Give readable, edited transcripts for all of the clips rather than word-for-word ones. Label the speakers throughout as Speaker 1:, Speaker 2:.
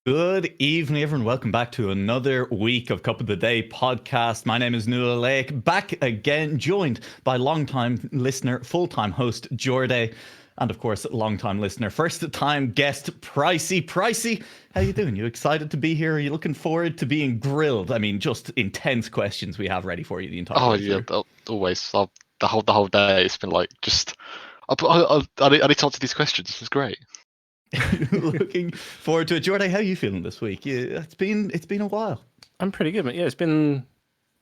Speaker 1: Good evening, everyone. Welcome back to another week of Cuppa The Day podcast. My name is Nualaoch, back again, joined by long-time listener, full-time host Jorday, and of course, long-time listener, first-time guest Pricey. Pricey, how you doing? You excited to be here? Are you looking forward to being grilled? I mean, just intense questions we have ready for you the entire
Speaker 2: Oh
Speaker 1: way
Speaker 2: yeah,
Speaker 1: through.
Speaker 2: always. The whole day, it's been like just. I need to answer these questions. This is great.
Speaker 1: Looking forward to it. Jorday, how are you feeling this week? Yeah, it's been a while.
Speaker 3: I'm pretty good, mate. Yeah, it's been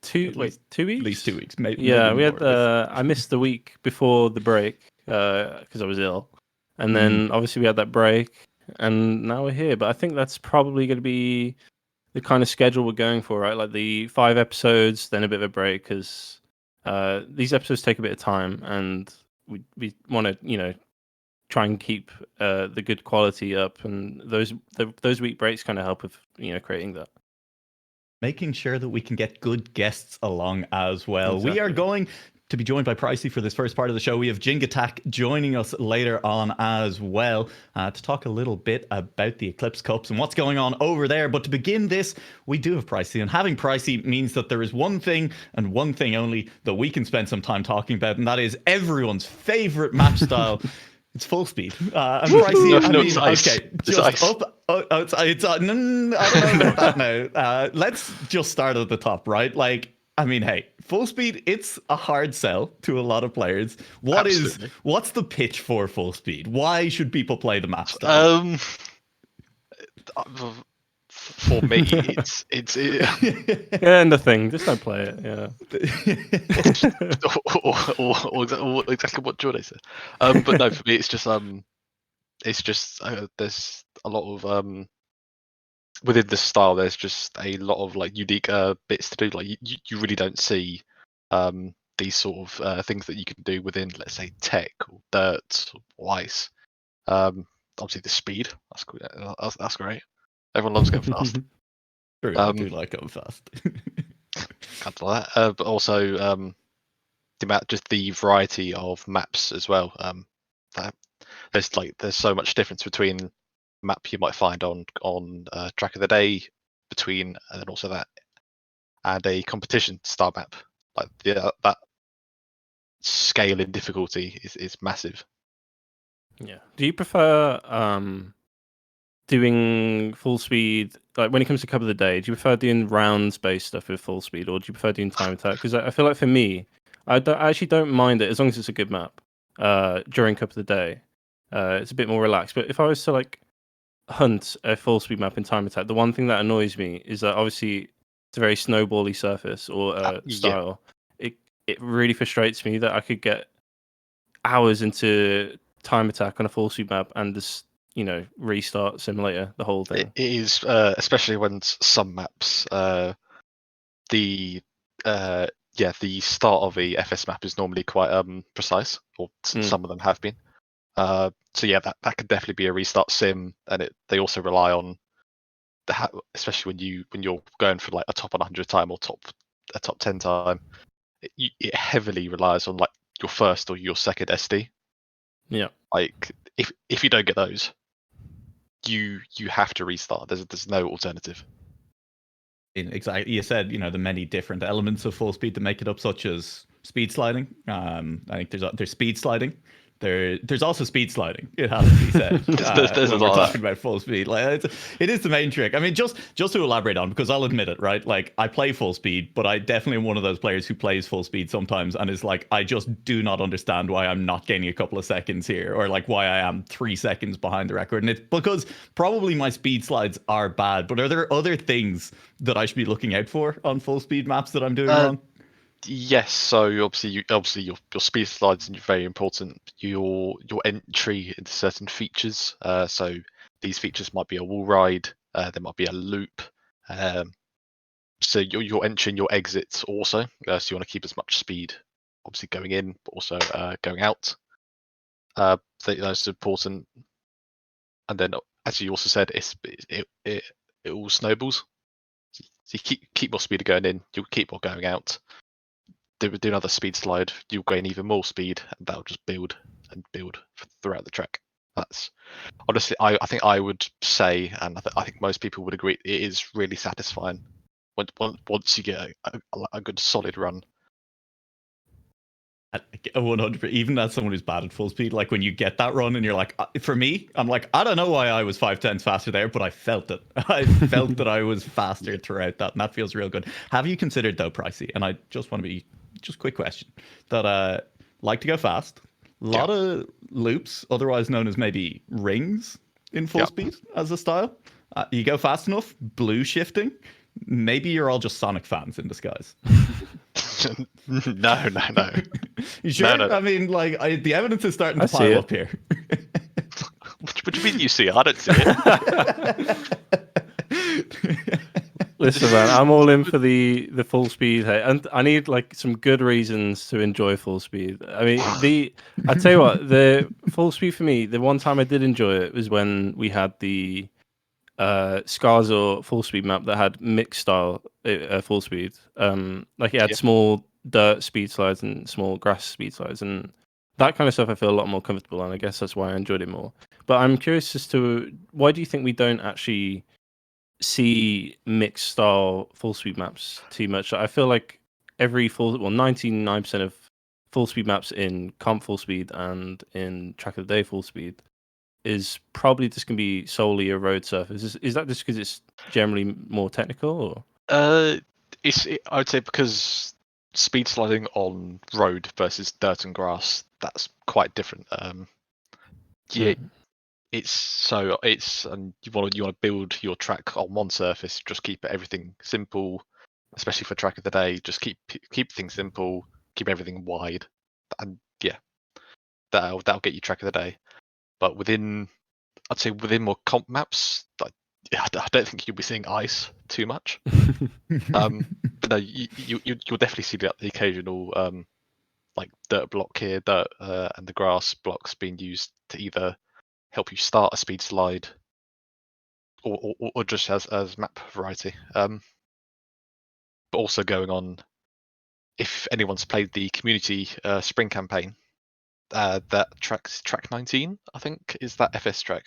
Speaker 1: At least
Speaker 3: 2
Speaker 1: at
Speaker 3: weeks.
Speaker 1: least 2 weeks, maybe
Speaker 3: Yeah, we
Speaker 1: more.
Speaker 3: had. I missed the week before the break because I was ill, and then obviously we had that break, and now we're here. But I think that's probably going to be the kind of schedule we're going for, right? Like the 5 episodes, then a bit of a break because these episodes take a bit of time, and we want to try and keep the good quality up, and those week breaks kind of help with creating that.
Speaker 1: Making sure that we can get good guests along as well. We are
Speaker 3: Exactly.
Speaker 1: going to be joined by Pricey for this first part of the show. We have Jingatak joining us later on as well to talk a little bit about the Eclipse Cups and what's going on over there. But to begin this, we do have Pricey, and having Pricey means that there is one thing and one thing only that we can spend some time talking about, and that is everyone's favorite match style. It's full speed. And Pricey,
Speaker 2: it's ice.
Speaker 1: okay,
Speaker 2: It's
Speaker 1: just
Speaker 2: ice.
Speaker 1: up. It's no, no, I don't know about that now. Let's just start at the top, right? Like, I mean, hey, full speed, it's a hard sell to a lot of players.
Speaker 2: Absolutely.
Speaker 1: What's the pitch for full speed? Why should people play the map style?
Speaker 2: For me, it's
Speaker 3: Yeah, nothing. Just don't play it. Yeah.
Speaker 2: or exactly what Jorday said. But no, for me, it's just there's a lot of within the style. There's just a lot of like unique bits to do. Like you really don't see these sort of things that you can do within, let's say, tech or dirt or ice. Obviously the speed. That's great. Everyone loves going fast.
Speaker 1: True, I do like going fast.
Speaker 2: Can't do that. But also just the variety of maps as well. That there's so much difference between map you might find on Track of the Day between, and then also that and a competition style map. Like that scale in difficulty is massive.
Speaker 3: Yeah. Do you prefer doing full speed, like when it comes to Cup of the Day? Do you prefer doing rounds based stuff with full speed, or do you prefer doing time attack? Because I feel like for me, I actually don't mind it as long as it's a good map. During Cup of the Day, it's a bit more relaxed. But if I was to like hunt a full speed map in time attack, the one thing that annoys me is that obviously it's a very snowbally surface or
Speaker 2: Yeah.
Speaker 3: style. It really frustrates me that I could get hours into time attack on a full speed map and just restart simulator the whole thing.
Speaker 2: It is, especially when some maps, the start of the FS map is normally quite precise, or some of them have been. So yeah, that could definitely be a restart sim, and they also rely on especially when you're going for like a top 100 time or a top 10 time. It heavily relies on like your first or your second SD.
Speaker 3: Yeah.
Speaker 2: Like if you don't get those, you have to restart. There's no alternative.
Speaker 1: Exactly. You said, the many different elements of full speed to make it up, such as speed sliding. I think there's speed sliding. There's also speed sliding. It has to be said.
Speaker 2: There's
Speaker 1: when
Speaker 2: a
Speaker 1: we're
Speaker 2: lot of
Speaker 1: talking about full speed, like it is the main trick. I mean, just to elaborate on, because I'll admit it, right? Like I play full speed, but I definitely am one of those players who plays full speed sometimes and is like, I just do not understand why I'm not gaining a couple of seconds here, or like why I am 3 seconds behind the record. And it's because probably my speed slides are bad. But are there other things that I should be looking out for on full speed maps that I'm doing wrong?
Speaker 2: Yes, so obviously your speed slides are very important. Your entry into certain features. So these features might be a wall ride. There might be a loop. So your entry and your exits also. So you want to keep as much speed, obviously going in, but also going out. That's important. And then, as you also said, it all snowballs. So you keep more speed going in, you'll keep more going out. Do another speed slide, you'll gain even more speed, and that'll just build and build throughout the track. That's honestly, I think I would say, and I think most people would agree, it is really satisfying once you get a good solid run.
Speaker 1: 100%. Even as someone who's bad at full speed, like when you get that run and you're like, for me, I'm like, I don't know why I was 5/10 faster there, but I felt it. I felt that I was faster throughout that, and that feels real good. Have you considered though, Pricey? And I just want to be just quick question that like to go fast, a lot of loops, otherwise known as maybe rings in full speed as a style. You go fast enough, blue shifting. Maybe you're all just Sonic fans in disguise.
Speaker 2: No.
Speaker 1: You sure?
Speaker 2: No.
Speaker 1: I mean, like, the evidence is starting to
Speaker 3: I see
Speaker 1: pile
Speaker 3: it.
Speaker 1: up here.
Speaker 2: What do you mean you see it? I don't see it.
Speaker 3: Listen, man, I'm all in for the full speed, hey, and I need like some good reasons to enjoy full speed. I mean, I tell you what, the full speed for me, the one time I did enjoy it was when we had the Skarsor full speed map that had mixed style full speed. Like it had small dirt speed slides and small grass speed slides, and that kind of stuff I feel a lot more comfortable on. I guess that's why I enjoyed it more. But I'm curious as to why do you think we don't actually see mixed style full speed maps too much? I feel like 99% of full speed maps in comp full speed and in track of the day full speed is probably just going to be solely a road surface. Is that just because it's generally more technical? Or?
Speaker 2: I would say because speed sliding on road versus dirt and grass, that's quite different. It's and you want to build your track on one surface, just keep everything simple, especially for track of the day. Just keep things simple, keep everything wide, and that'll get you track of the day. But I'd say within more comp maps, I don't think you'll be seeing ice too much. But no, you'll definitely see the occasional like dirt block here, and the grass blocks being used to either help you start a speed slide or just as map variety. But also going on, if anyone's played the community spring campaign, that track 19, I think, is that FS track.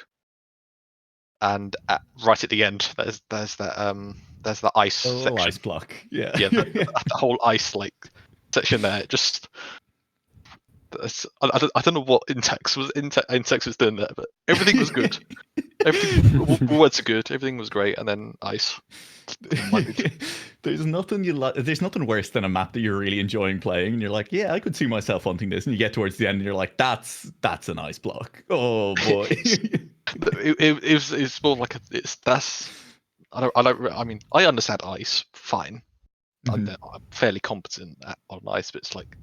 Speaker 2: And right at the end, there's that ice section.
Speaker 1: Ice block. Yeah.
Speaker 2: The whole ice like section there. Just I don't know what Intex was doing there, but everything was good. Everything words are good. Everything was great, and then ice.
Speaker 1: There's nothing worse than a map that you're really enjoying playing, and you're like, yeah, I could see myself hunting this, and you get towards the end, and you're like, that's an ice block. Oh boy.
Speaker 2: It's more like I mean, I understand ice fine. I'm fairly competent on ice, but it's like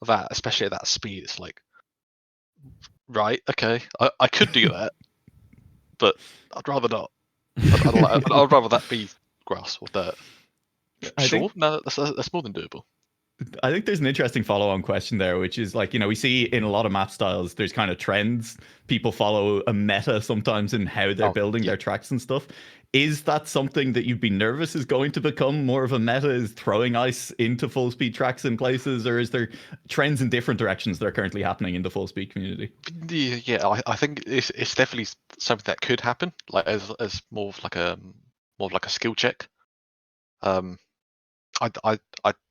Speaker 2: that, especially at that speed. It's like, right, okay, I could do that, but I'd rather not. I'd rather that be grass or dirt. No, that's more than doable.
Speaker 1: I think there's an interesting follow-on question there, which is like, we see in a lot of map styles, there's kind of trends. People follow a meta sometimes in how they're building their tracks and stuff. Is that something that you'd be nervous is going to become more of a meta, is throwing ice into full speed tracks in places, or is there trends in different directions that are currently happening in the full speed community?
Speaker 2: Yeah, I think it's definitely something that could happen, like as more of like a skill check. I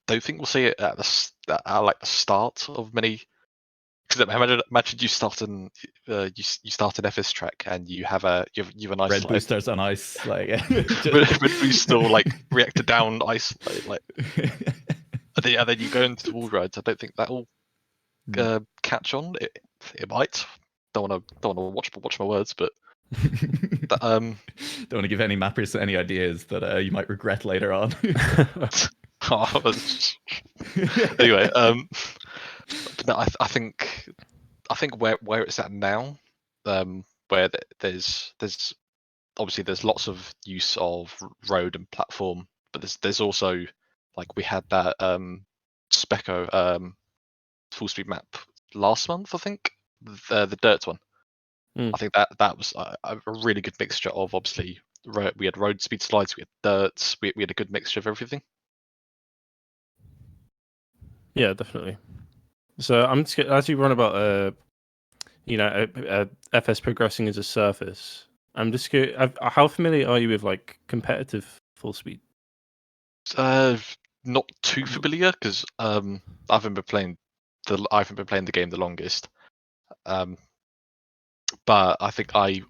Speaker 2: don't think we'll see it at the start of many. Because imagine you start an FS track and you have an ice
Speaker 1: red
Speaker 2: slide.
Speaker 1: boosters on ice, like
Speaker 2: red booster like reactor down ice like and then you go into wall rides. I don't think that will catch on. It might. Don't want to watch my words, but
Speaker 1: don't want to give any mappers any ideas that you might regret later on.
Speaker 2: Anyway, no, I think where it's at now, where there's obviously there's lots of use of road and platform, but there's also, like, we had that Speco full speed map last month, I think, the dirt one. I think that was a really good mixture of, obviously, we had road speed slides, we had dirts, we had a good mixture of everything.
Speaker 3: Yeah, definitely. So I'm just actually run about FS progressing as a surface. I'm just curious, how familiar are you with like competitive full speed?
Speaker 2: Not too familiar because I haven't been playing the game the longest. But I think I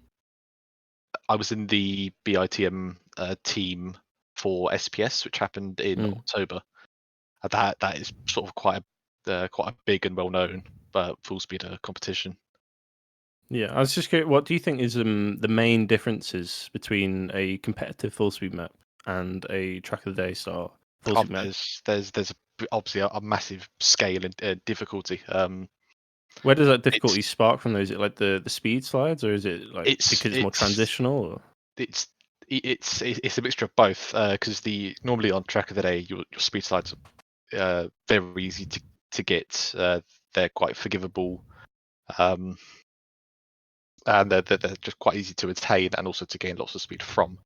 Speaker 2: was in the BITM team for SPS, which happened in October. That is sort of quite a big and well known full speed competition.
Speaker 3: Yeah, I was just curious, what do you think is the main differences between a competitive full speed map and a track of the day style full speed map?
Speaker 2: There's obviously a massive scale and difficulty.
Speaker 3: Where does that difficulty spark from? Though, is it like the speed slides, or is it like because it's more transitional? Or?
Speaker 2: It's a mixture of both. Because normally on track of the day, your speed slides are very easy to get. They're quite forgivable, and they're just quite easy to attain and also to gain lots of speed from.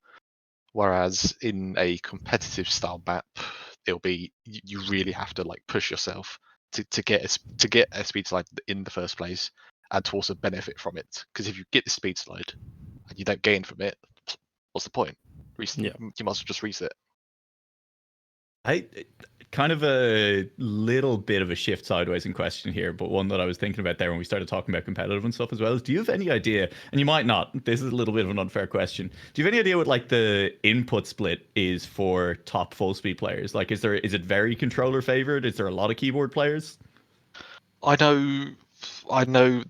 Speaker 2: Whereas in a competitive style map, it'll be you really have to like push yourself to get a speed slide in the first place and to also benefit from it. Because if you get the speed slide and you don't gain from it, what's the point? You might as well just reset.
Speaker 1: Kind of a little bit of a shift sideways in question here, but one that I was thinking about there when we started talking about competitive and stuff as well is, do you have any idea, and you might not, this is a little bit of an unfair question, do you have any idea what like the input split is for top full speed players? Like, is it very controller favored? Is there a lot of keyboard players?
Speaker 2: I know that I know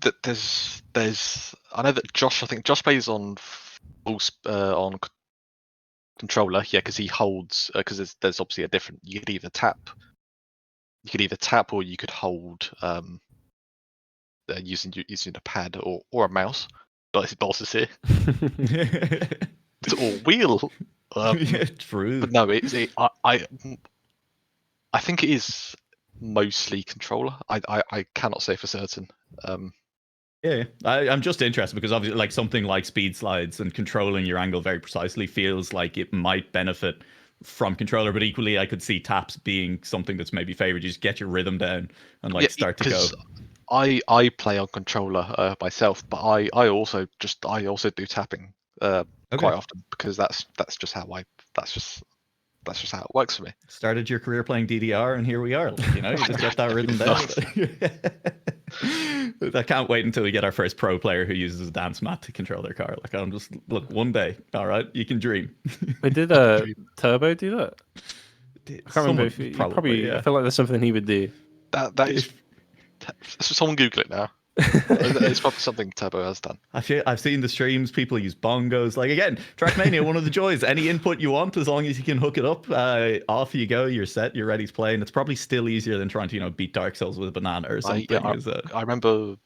Speaker 2: that Josh, I think Josh plays on on controller, yeah, because he holds, because there's obviously a different, you could either tap or you could hold using a pad or a mouse, but boss is here. Or wheel.
Speaker 1: Yeah, true.
Speaker 2: But no, I think it is mostly controller. I cannot say for certain.
Speaker 1: Yeah, I'm just interested because obviously, like something like speed slides and controlling your angle very precisely feels like it might benefit from controller, but equally, I could see taps being something that's maybe favored. You just get your rhythm down and like start to go.
Speaker 2: I play on controller myself, but I also do tapping quite often because that's just how it works for me.
Speaker 1: Started your career playing DDR, and here we are. Like, you just get that rhythm down. I can't wait until we get our first pro player who uses a dance mat to control their car. Like, I'm just look one day. All right, you can dream.
Speaker 3: Did Turbo do that? I can't remember if he probably. Yeah. I feel like that's something he would do.
Speaker 2: That is. Someone Google it now. It's probably something Turbo has done.
Speaker 1: I've seen the streams. People use bongos. Like, again, Trackmania, one of the joys. Any input you want, as long as you can hook it up, off you go. You're set. You're ready to play, and it's probably still easier than trying to beat Dark Souls with a banana or something.
Speaker 2: I remember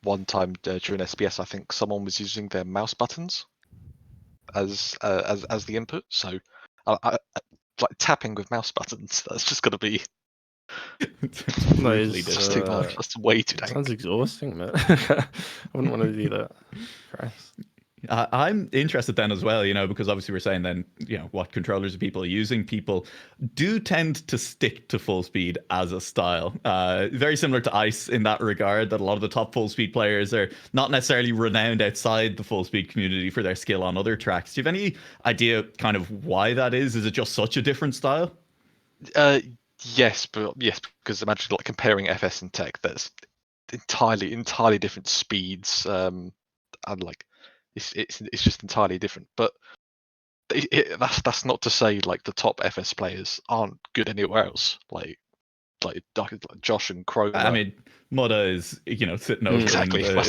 Speaker 2: one time during SPS, I think someone was using their mouse buttons as the input. So, like tapping with mouse buttons. That's just going to be.
Speaker 3: That's
Speaker 2: too much. That's way too dank.
Speaker 3: Sounds exhausting, man. I wouldn't want to do that. Christ.
Speaker 1: I'm interested then as well, because obviously we're saying then, what controllers are people using? People do tend to stick to full speed as a style. Very similar to Ice in that regard, that a lot of the top full speed players are not necessarily renowned outside the full speed community for their skill on other tracks. Do you have any idea kind of why that is? Is it just such a different style?
Speaker 2: Yes, because imagine like comparing FS and Tech, that's entirely different speeds, and like it's just entirely different. But that's not to say like the top FS players aren't good anywhere else. Like Josh and Chroma.
Speaker 1: I mean, Mudda is sitting over
Speaker 2: exactly.
Speaker 1: in the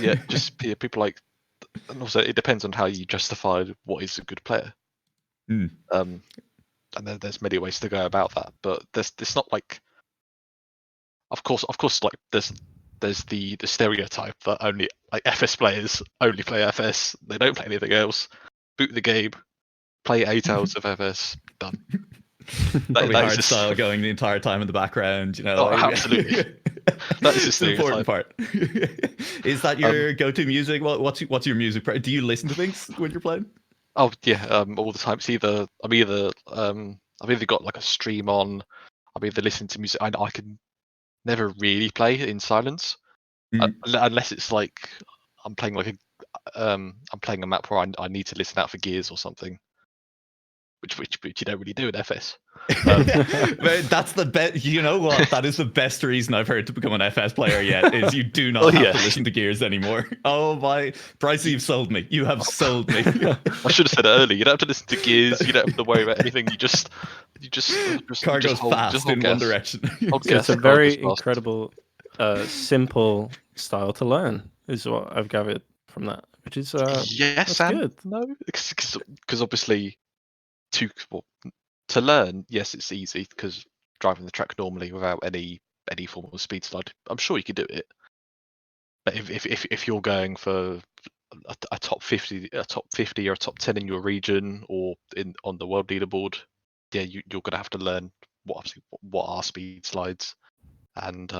Speaker 2: yeah, just people like, and also it depends on how you justify what is a good player. And there's many ways to go about that, but it's not like, of course, like there's the stereotype that only like FS players only play FS, they don't play anything else. Boot the game, play 8 hours of FS, done.
Speaker 1: Probably hard style going the entire time in the background,
Speaker 2: absolutely. That is
Speaker 1: the important part. Is that your go-to music? What's your music? Do you listen to things when you're playing?
Speaker 2: Oh yeah, all the time. It's either I've either got like a stream on, I'm either listening to music. I can never really play in silence, unless it's like I'm playing like I'm playing a map where I need to listen out for gears or something, which you don't really do in FS.
Speaker 1: That's the best. You know what? That is the best reason I've heard to become an FS player yet. Is you do not have to listen to gears anymore. Oh my, Pricey, you've sold me. You have sold me.
Speaker 2: I should have said it earlier. You don't have to listen to gears. You don't have to worry about anything. You just
Speaker 1: car goes fast in one direction.
Speaker 3: It's a very incredible, simple style to learn. Is what I've gathered from that, which is
Speaker 2: yes
Speaker 3: that's
Speaker 2: and
Speaker 3: good.
Speaker 2: no, because obviously to learn, yes, it's easy because driving the track normally without any form of speed slide, I'm sure you could do it. But if you're going for a top 50, or a top 10 in your region or on the world leaderboard, yeah, you're gonna have to learn what are speed slides, and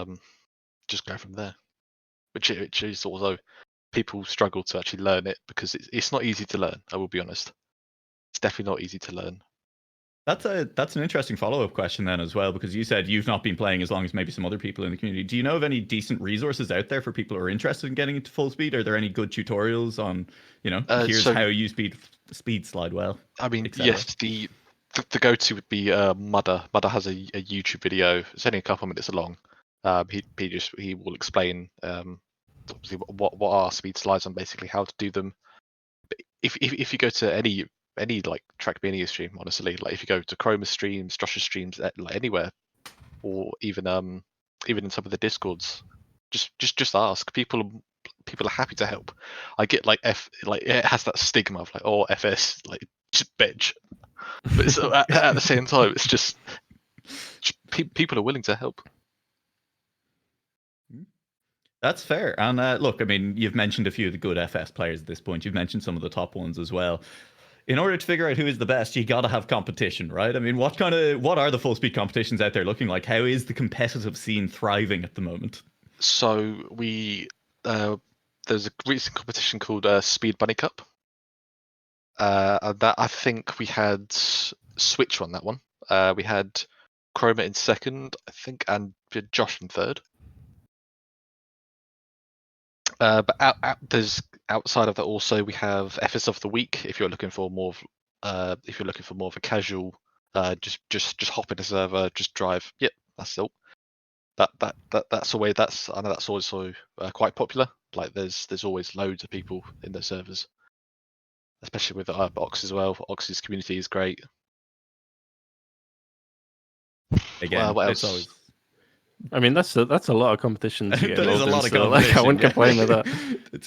Speaker 2: just go from there. Which is also, people struggle to actually learn it because it's not easy to learn. I will be honest, it's definitely not easy to learn.
Speaker 1: That's an interesting follow-up question then as well, because you said you've not been playing as long as maybe some other people in the community. Do you know of any decent resources out there for people who are interested in getting into full speed? Are there any good tutorials on, here's how you speed slide well?
Speaker 2: I mean, yes, the go-to would be Mudder. Mudder has a YouTube video. It's only a couple of minutes long. He will explain obviously what are speed slides and basically how to do them. But if you go to any like Track Mania stream, honestly, like if you go to Chroma streams, Josh's streams, like anywhere, or even in some of the discords, just ask. People are happy to help. I get like it has that stigma of like, FS, like just bitch, but it's, at the same time it's just people are willing to help.
Speaker 1: That's fair. And look, I mean, you've mentioned a few of the good FS players at this point. You've mentioned some of the top ones as well. In order to figure out who is the best, you got to have competition, right? I mean, what are the full speed competitions out there looking like? How is the competitive scene thriving at the moment?
Speaker 2: So there's a recent competition called Speed Bunny Cup. That I think we had Switch on that one. We had Chroma in second, I think, and Josh in third. But there's outside of that also we have FS of the week. If you're looking for more of a casual, just hop in a server, just drive. Yep, that's all. That's a way. I know that's also quite popular. Like there's always loads of people in those servers, especially with Ox as well. Ox's community is great.
Speaker 1: Again,
Speaker 2: what
Speaker 1: it's
Speaker 2: else?
Speaker 1: always...
Speaker 3: I mean, that's a lot of competition to get
Speaker 1: That is a lot of
Speaker 3: so,
Speaker 1: competition.
Speaker 3: I wouldn't complain with that.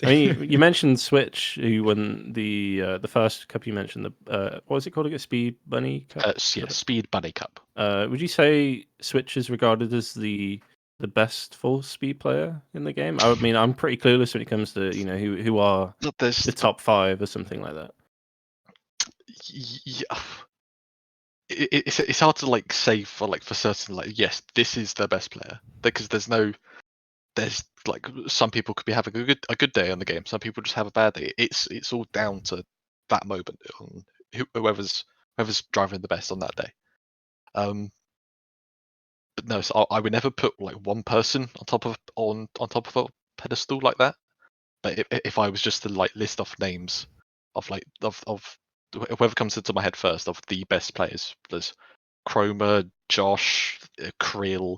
Speaker 3: I mean, you mentioned Switch, who won the first cup you mentioned. What was it called again? Speed Bunny Cup?
Speaker 2: Yeah, Speed Bunny Cup.
Speaker 3: Would you say Switch is regarded as the best full speed player in the game? I mean, I'm pretty clueless when it comes to who are the top 5 or something like that.
Speaker 2: Yeah. It's hard to like say for certain, like, yes, this is the best player, because there's like some people could be having a good day on the game, some people just have a bad day. It's all down to that moment on whoever's driving the best on that day. But no, so I would never put like one person on top of a pedestal like that. But if I was just to like list off names of whoever comes into my head first of the best players, there's Chroma, Josh, Krill,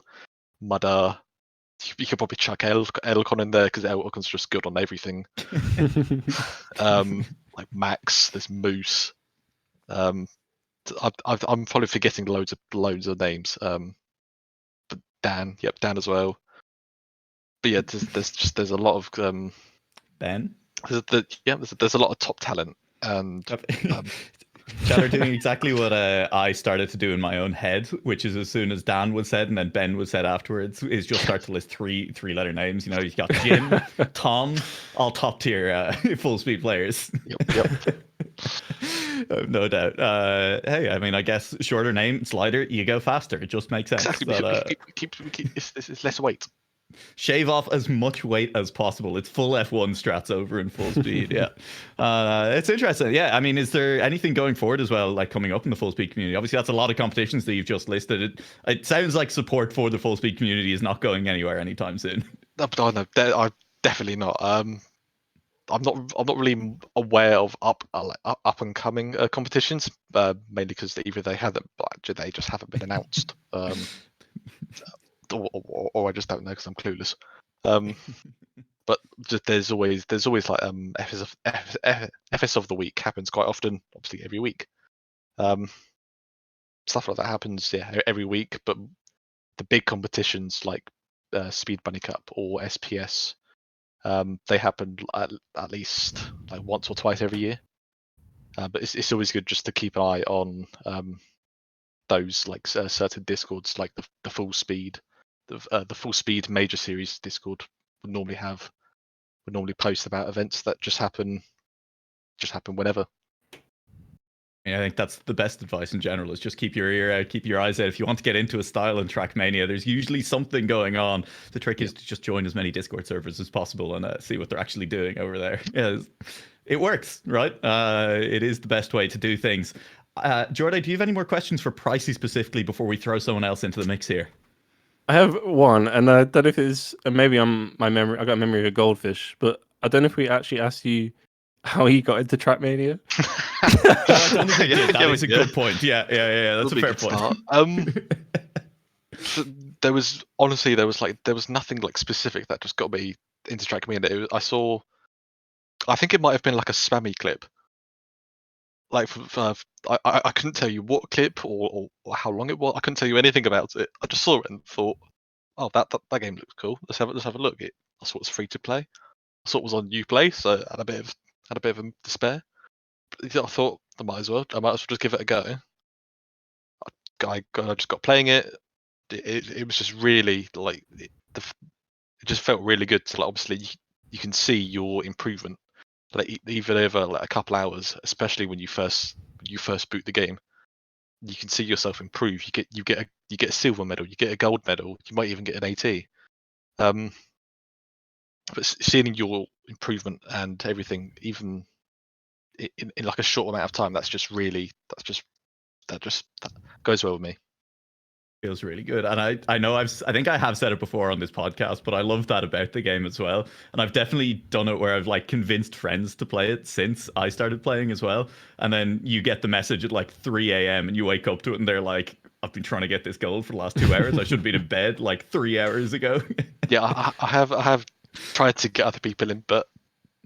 Speaker 2: Mudder. You could probably chuck Elcon in there because Elcon's just good on everything. Like Max, there's Moose. I'm probably forgetting loads of names. But Dan as well. But yeah, there's a lot of
Speaker 1: Ben.
Speaker 2: There's a lot of top talent. And
Speaker 1: Chad are doing exactly what I started to do in my own head, which is as soon as Dan was said and then Ben was said afterwards, is just start to list three-letter names. You've got Jim, Tom, all top tier full speed players.
Speaker 2: Yep.
Speaker 1: No doubt. Hey, I mean, I guess shorter name, slider, you go faster. It just makes sense.
Speaker 2: Exactly. It's less weight.
Speaker 1: Shave off as much weight as possible. It's full F1 strats over in full speed. Yeah. It's interesting. Yeah. I mean, is there anything going forward as well, like coming up in the full speed community? Obviously, that's a lot of competitions that you've just listed. It sounds like support for the full speed community is not going anywhere anytime soon.
Speaker 2: no, I'm definitely not. I'm not really aware of up and coming competitions, mainly because either they haven't, they just haven't been announced, or I just don't know because I'm clueless. But there's always like FS of the week happens quite often, obviously every week. Stuff like that happens, every week. But the big competitions like Speed Bunny Cup or SPS, they happen at least like once or twice every year. But it's always good just to keep an eye on those like certain discords, like the full speed, the full speed major series Discord would normally post about events that just happen whenever.
Speaker 1: I think that's the best advice in general, is just keep your ear out, keep your eyes out. If you want to get into a style in Trackmania, there's usually something going on. The trick is to just join as many Discord servers as possible and see what they're actually doing over there. Yeah, it works, right? It is the best way to do things. Jorday, do you have any more questions for Pricey specifically before we throw someone else into the mix here?
Speaker 3: I have one, and I don't know if it's maybe my memory. I got a memory of a goldfish, but I don't know if we actually asked you how he got into Trackmania.
Speaker 1: I don't think we did. That is a good point. Yeah. That's a fair point.
Speaker 2: There was nothing like specific that just got me into Trackmania. I think it might have been like a spammy clip. Like I couldn't tell you what clip or how long it was. I couldn't tell you anything about it. I just saw it and thought, oh, that game looks cool. Let's have a look. I saw it was free to play. I saw it was on Uplay, so I had a bit of a despair. But I thought I might as well just give it a go. I just got playing it. It was just really like it just felt really good. So like, obviously you can see your improvement, like even over like a couple hours, especially when you first boot the game. You can see yourself improve. You get a silver medal, you get a gold medal, you might even get an AT. But seeing your improvement and everything, even in like a short amount of time, that goes well with me.
Speaker 1: Feels really good. And I know I think I have said it before on this podcast, but I love that about the game as well. And I've definitely done it where I've like convinced friends to play it since I started playing as well. And then you get the message at like 3 a.m. and you wake up to it and they're like, I've been trying to get this gold for the last 2 hours. I should have been in bed like 3 hours ago.
Speaker 2: Yeah, I have tried to get other people in, but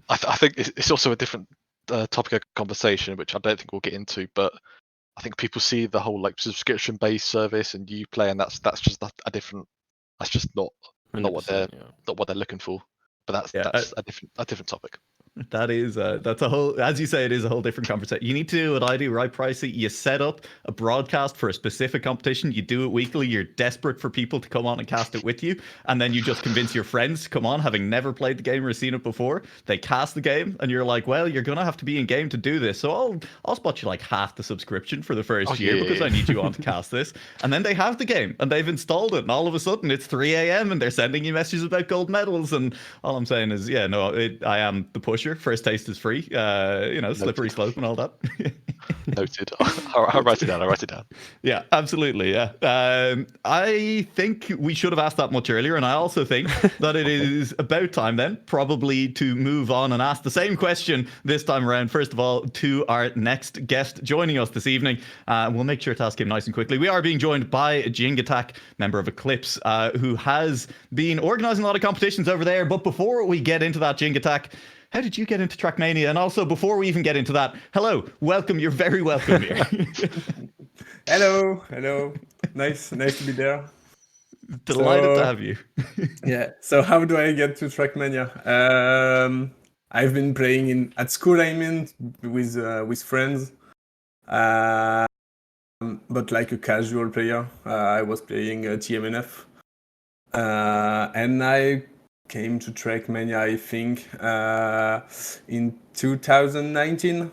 Speaker 2: I think it's also a different topic of conversation, which I don't think we'll get into. But I think people see the whole like subscription-based service and Uplay, and that's just a different. That's just not what they're looking for. But that's a different topic.
Speaker 1: That's a whole, as you say, it is a whole different conversation. You need to do what I do, right, Pricey? You set up a broadcast for a specific competition. You do it weekly. You're desperate for people to come on and cast it with you, and then you just convince your friends to come on, having never played the game or seen it before. They cast the game, and you're like, "Well, you're gonna have to be in game to do this, so I'll spot you like half the subscription for the first year because I need you on to cast this." And then they have the game and they've installed it, and all of a sudden it's 3 a.m. and they're sending you messages about gold medals. And all I'm saying is, I am the pusher. First taste is free. Slippery slope and all that.
Speaker 2: Noted. I'll write it down.
Speaker 1: Yeah, absolutely. Yeah. I think we should have asked that much earlier, and I also think that it is about time then, probably, to move on and ask the same question this time around. First of all, to our next guest joining us this evening. We'll make sure to ask him nice and quickly. We are being joined by Jingatak, member of Eclipse, who has been organising a lot of competitions over there. But before we get into that, Jingatak, how did you get into Trackmania? And also, before we even get into that, hello, welcome. You're very welcome here.
Speaker 4: Hello. Nice to be there.
Speaker 1: Delighted to have you.
Speaker 4: Yeah. So how do I get to Trackmania? I've been playing at school. I mean, with friends, but like a casual player. I was playing TMNF, and I came to Trackmania, I think, in 2019,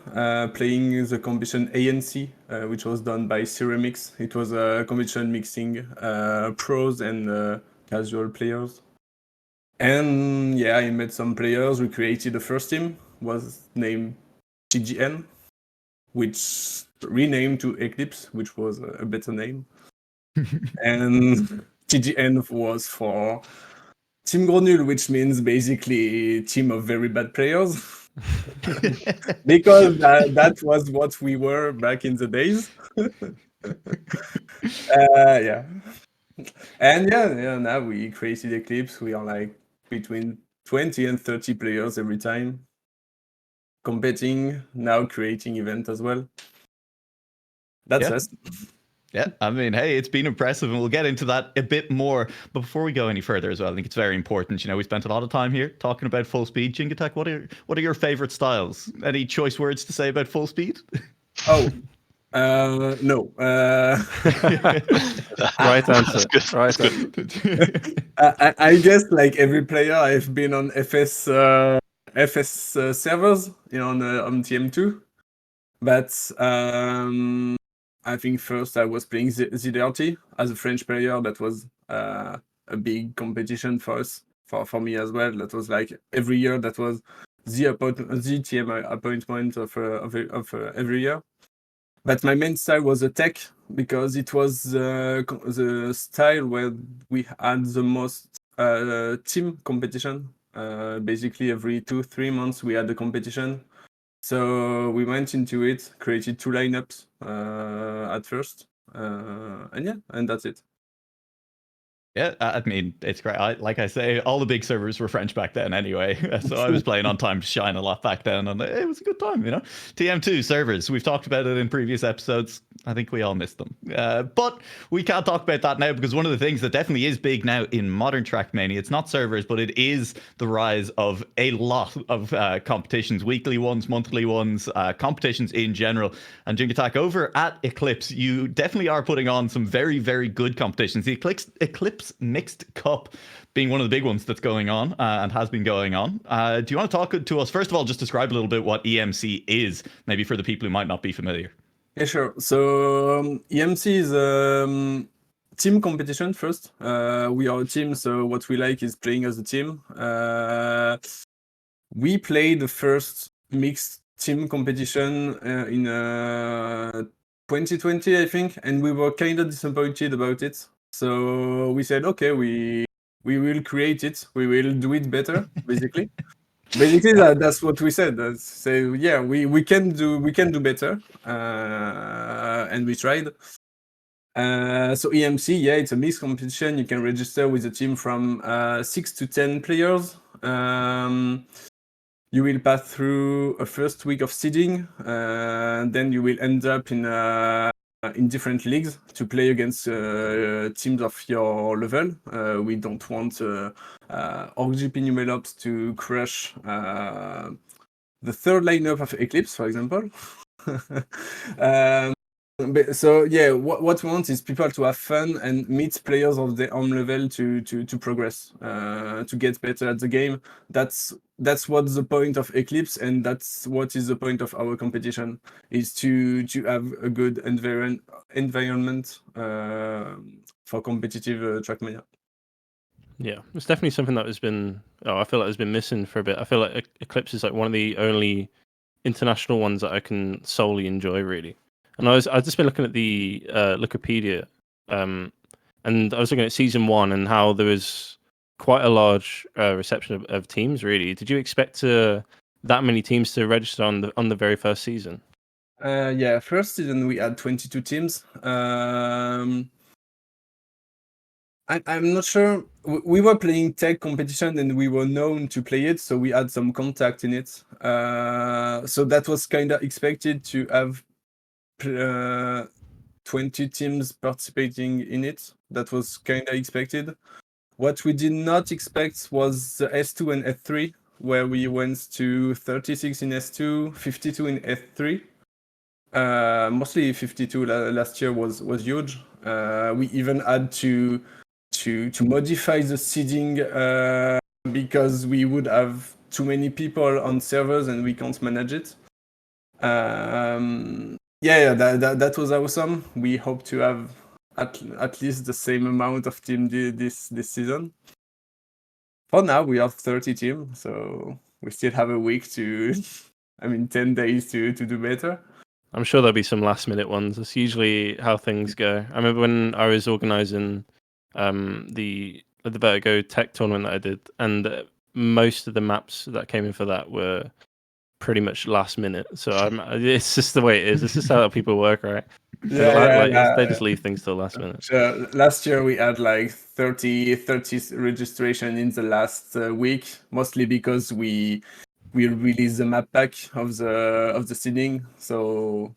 Speaker 4: playing the competition EMC, which was done by Ceramics. It was a competition mixing pros and casual players. And yeah, I met some players. We created the first team, was named TGN, which renamed to Eclipse, which was a better name. And TGN was for Team Gronul, which means basically team of very bad players, because that was what we were back in the days. Yeah. And yeah, now we created Eclipse. We are like between 20 and 30 players every time, competing, now creating event as well. That's
Speaker 1: Yeah.
Speaker 4: us.
Speaker 1: Yeah, I mean, hey, it's been impressive, and we'll get into that a bit more. But before we go any further as well, I think it's very important. You know, we spent a lot of time here talking about full speed. Jingatak, what are your favorite styles? Any choice words to say about full speed?
Speaker 4: Oh, no.
Speaker 3: Right answer.
Speaker 2: That's good.
Speaker 3: Right
Speaker 2: That's good.
Speaker 3: answer.
Speaker 4: I guess like every player, I've been on FS servers, on TM2. But I think first I was playing ZDRT as a French player. That was a big competition for us, for me as well. That was like every year. That was the TM appointment of every year. But my main style was a tech, because it was the style where we had the most team competition. Basically, every 2-3 months we had a competition. So we went into it, created 2 lineups at first, and that's it.
Speaker 1: Yeah, I mean, it's great. Like I say, all the big servers were French back then anyway. So I was playing on Time to Shine a lot back then, and it was a good time, TM2 servers, we've talked about it in previous episodes. I think we all missed them. But we can't talk about that now, because one of the things that definitely is big now in modern Trackmania, it's not servers, but it is the rise of a lot of competitions, weekly ones, monthly ones, competitions in general. And Jingatak, over at Eclipse, you definitely are putting on some very, very good competitions. The Eclipse Mixed Cup being one of the big ones that's going on and has been going on. Do you want to talk to us, first of all, just describe a little bit what EMC is, maybe for the people who might not be familiar?
Speaker 4: Yeah, sure. So EMC is team competition first. We are a team, so what we like is playing as a team. We played the first mixed team competition in 2020, I think, and we were kind of disappointed about it. So we said, okay, we will create it. We will do it better, basically. Basically, that's what we said. So yeah, we can do better, and we tried. So EMC, yeah, it's a mixed competition. You can register with a team from 6 to 10 players. You will pass through a first week of seeding, then you will end up in different leagues to play against teams of your level. We don't want OrgGP Nualaoch to crush the third lineup of Eclipse, for example. So yeah, what we want is people to have fun and meet players of their own level to progress, to get better at the game. That's what's the point of Eclipse, and that's what is the point of our competition, is to have a good environment for competitive Trackmania.
Speaker 3: Yeah, it's definitely something that has been. I feel like has been missing for a bit. I feel like Eclipse is like one of the only international ones that I can solely enjoy, really. And I've just been looking at the Wikipedia, and I was looking at season 1 and how there was quite a large reception of teams. Really, did you expect that many teams to register on the very first season?
Speaker 4: Yeah, first season we had 22 teams. I'm not sure. We were playing tech competition and we were known to play it, so we had some contact in it. So that was kind of expected to have 20 teams participating in it. That was kind of expected. What we did not expect was the S2 and S3, where we went to 36 in S2, 52 in S3. Mostly 52 last year was huge. We even had to modify the seeding because we would have too many people on servers and we can't manage it. Yeah, that was awesome. We hope to have at least the same amount of team this season. For now, we have 30 teams, so we still have a week 10 days to do better.
Speaker 3: I'm sure there'll be some last minute ones. That's usually how things go. I remember when I was organising the the Vertigo Tech tournament that I did, and most of the maps that came in for that were pretty much last minute. So it's just the way it is. It's just how people work, right? They just leave things till last minute.
Speaker 4: Last year we had like 30 registration in the last week, mostly because we released the map pack of the seeding, so